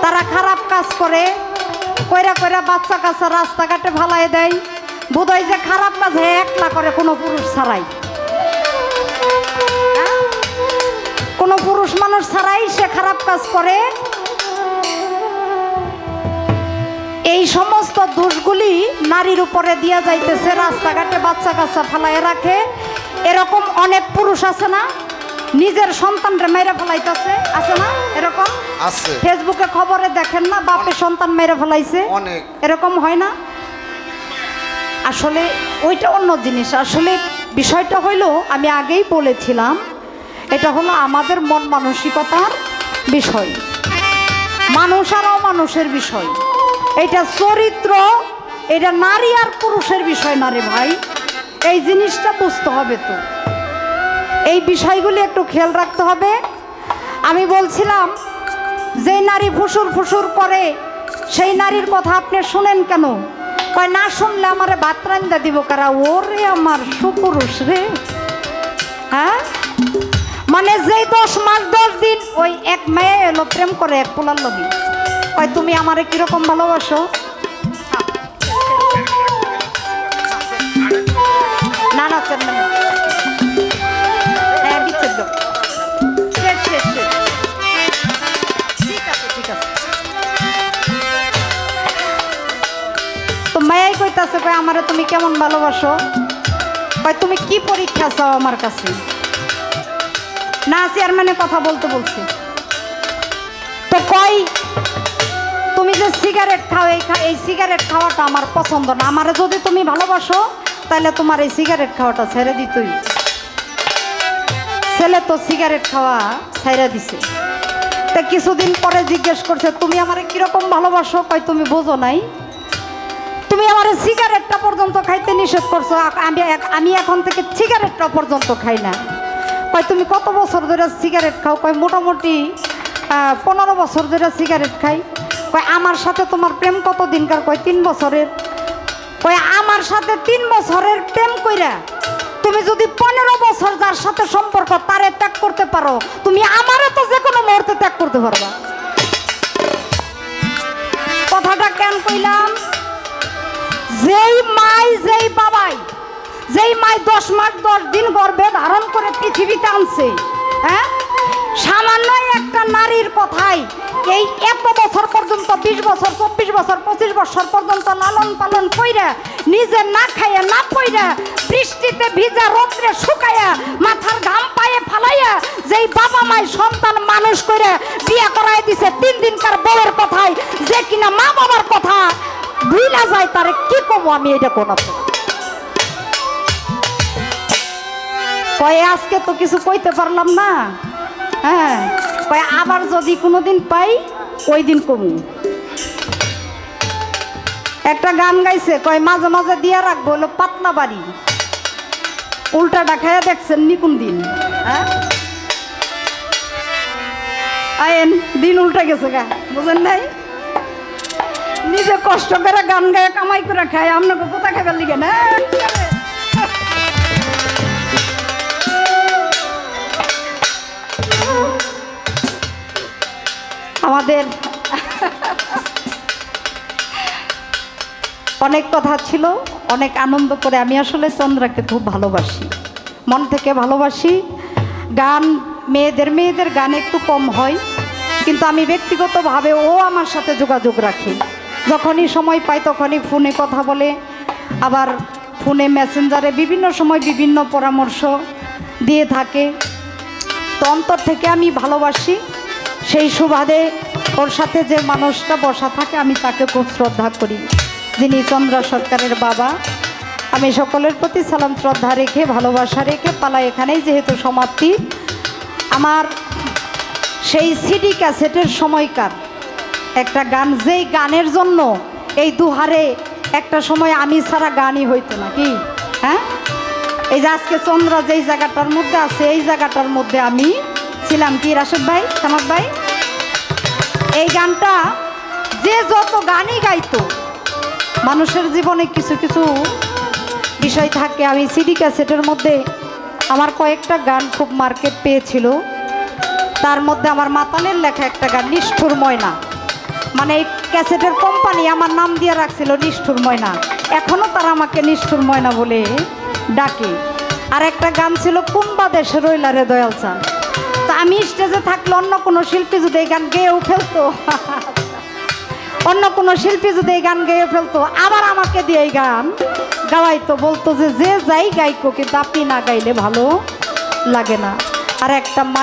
তারা খারাপ কাজ করে, কইরা কইরা বাচ্চা কাচ্চা রাস্তাঘাটে ফালাই দেয়। বোধহয় যে খারাপ কাজ একলা করে, কোনো পুরুষ ছাড়াই, কোনো পুরুষ মানুষ ছাড়াই সে খারাপ কাজ করে। এই সমস্ত দোষগুলি নারীর উপরে দিয়া যাইতেছে, রাস্তাঘাটে বাচ্চা কাচ্চা ফালাই রাখে। এরকম অনেক পুরুষ আছে না, নিজের সন্তানরে মেরে ফেলাইতেছে, আছে না? এরকম আছে, ফেসবুকে খবরে দেখেন না, বাপের সন্তান মেরে ফেলাইছে, অনেক এরকম হয় না? আসলে ওইটা অন্য জিনিস। আসলে বিষয়টা হইলো, আমি আগেই বলেছিলাম, এটা হলো আমাদের মন মানসিকতার বিষয়, মানুষ আর অমানুষের বিষয়। এটা চরিত্র, এটা নারী আর পুরুষের বিষয় না রে ভাই। এই জিনিসটা বুঝতে হবে, তো এই বিষয়গুলি একটু খেয়াল রাখতে হবে। আমি বলছিলাম, যে নারী ফুসুর ফুসুর করে সেই নারীর কথা আপনি শুনেন কেন? কয় না শুনলে আমারে ভাত রান্দা দিব কারা? ওরে আমার সুপুরুষ রে। হ্যাঁ, মানে যেই 10 মাস 10 দিন ওই এক মেয়ে এলো প্রেম করে এক পোলার লবি, কয় তুমি আমারে কিরকম ভালোবাসো? না না চেন না, হ্যাঁ বিচ্ছেদ দাও। ঠিক আছে ঠিক আছে। তো মেয়াই কইতাছে, কয় আমারে তুমি কেমন ভালোবাসো? কয় তুমি কি পরীক্ষা চাও আমার কাছে? না চেয়ারম্যানের কথা বলতে বলছি। তো কয় তুমি যে সিগারেট খাও, এই সিগারেট খাওয়াটা আমার পছন্দ না। আমারে যদি তুমি ভালোবাসো তাহলে তোমার এই সিগারেট খাওয়াটা ছেড়ে দিতই। ছেলে তো সিগারেট খাওয়া ছেড়ে দিছে। তা কিছুদিন পরে জিজ্ঞেস করছে, তুমি আমারে কিরকম ভালোবাসো? কয় তুমি বোঝো নাই, তুমি আমার সিগারেটটা পর্যন্ত খাইতে নিষেধ করছো, আমি এখন থেকে সিগারেটটা পর্যন্ত খাই না। কয় তুমি কত বছর ধরে সিগারেট খাও? কয় মোটামুটি 15 বছর ধরে সিগারেট খাই। কয় আমার সাথে তোমার প্রেম কত দিনকার? কয় 3 বছরের। কয় আমার সাথে 3 বছরের প্রেম কইরা তুমি যদি 15 বছর যার সাথে সম্পর্ক তারে ত্যাগ করতে পারো, তুমি আমারে তো যে কোনো মুহূর্তে ত্যাগ করতে পারবা। কথাটা কেন কইলাম? যেই মাই যেই বাবাই, যেই যেই মায় 10 মাস 10 দিন গর্ভে ধারণ করে পৃথিবীতে আনছে, হ্যাঁ, সামান্য একটা নারীর কথাই এই এত বছর পর্যন্ত 20 বছর 24 বছর 25 বছর পর্যন্ত লালন পালন কইরা নিজে না খাইয়া না পইরা বৃষ্টিতে ভিজা রোদ্রে শুকাইয়া মাথার ঘাম পায়ে ফালাইয়া যেই বাবা মায়ের সন্তান মানুষ করে বিয়ে করাই দিছে 3 দিনকার বউয়ের কথাই যে কিনা মা বাবার কথা ভুলা যায়, তারে কি কমো আমি এটা কোন কয়ে আজকে তো কিছু কইতে পারলাম না, হ্যাঁ, কয়ে আবার যদি কোনোদিন পাই ওই দিন কমু। একটা গান গাইছে, কয় মাঝে মাঝে দিয়া রাখবো, হলো পাতলা বাড়ি, উল্টাটা খাইয়া দেখছেন নিকুন দিন, হ্যাঁ, আইন দিন উল্টা গেছে গা, বুঝেন নাই? নিজে কষ্ট করে গান গায়ে কামাই করে খায়, আপনাকে কোথা খাইবার লিগে না। আমাদের অনেক কথা ছিল, অনেক আনন্দ করে। আমি আসলে চন্দ্রাকে খুব ভালোবাসি, মন থেকে ভালোবাসি। গান মেয়েদের গান একটু কম হয়, কিন্তু আমি ব্যক্তিগতভাবে ও আমার সাথে যোগাযোগ রাখি, যখনই সময় পাই তখনই ফোনে কথা বলে, আবার ফোনে মেসেঞ্জারে বিভিন্ন সময় বিভিন্ন পরামর্শ দিয়ে থাকে। তো অন্তর থেকে আমি ভালোবাসি। সেই সুবাদে ওর সাথে যে মানুষটা বসা থাকে আমি তাকে খুব শ্রদ্ধা করি, যিনি চন্দ্রা সরকারের বাবা। আমি সকলের প্রতি সালাম শ্রদ্ধা রেখে ভালোবাসা রেখে পালা এখানেই যেহেতু সমাপ্তি। আমার সেই সিডি ক্যাসেটের সময়কার একটা গান, যেই গানের জন্য এই দুহারে একটা সময় আমি ছাড়া গানই হইতো না, কি হ্যাঁ, এই যে আজকে চন্দ্রা যেই জায়গাটার মধ্যে আছে এই জায়গাটার মধ্যে আমি ছিলাম, কি রাশেদ ভাই, সামাদ ভাই। এই গানটা যে যত গানই গাইতো, মানুষের জীবনে কিছু কিছু বিষয় থাকে। আমি সিডি ক্যাসেটের মধ্যে আমার কয়েকটা গান খুব মার্কেট পেয়েছিল, তার মধ্যে আমার মাতানের লেখা একটা গান নিষ্ঠুর ময়না, মানে এই ক্যাসেটের কোম্পানি আমার নাম দিয়ে রাখছিল নিষ্ঠুর ময়না, এখনও তারা আমাকে নিষ্ঠুর ময়না বলে ডাকে। আর একটা গান ছিল কোনবা দেশে রইলা রে দয়াল চাঁদ। তা আমি স্টেজে থাকলে অন্য কোনো শিল্পী যদি এই গান গেয়েও ফেলতো, অন্য কোনো শিল্পী যদি এই গান গেয়ে ফেলতো, আবার আমাকে দিয়ে এই গান গাওয়াইতো, বলতো যে যাই গাইকো, কিন্তু আপনি না গাইলে ভালো লাগে না। আর একটা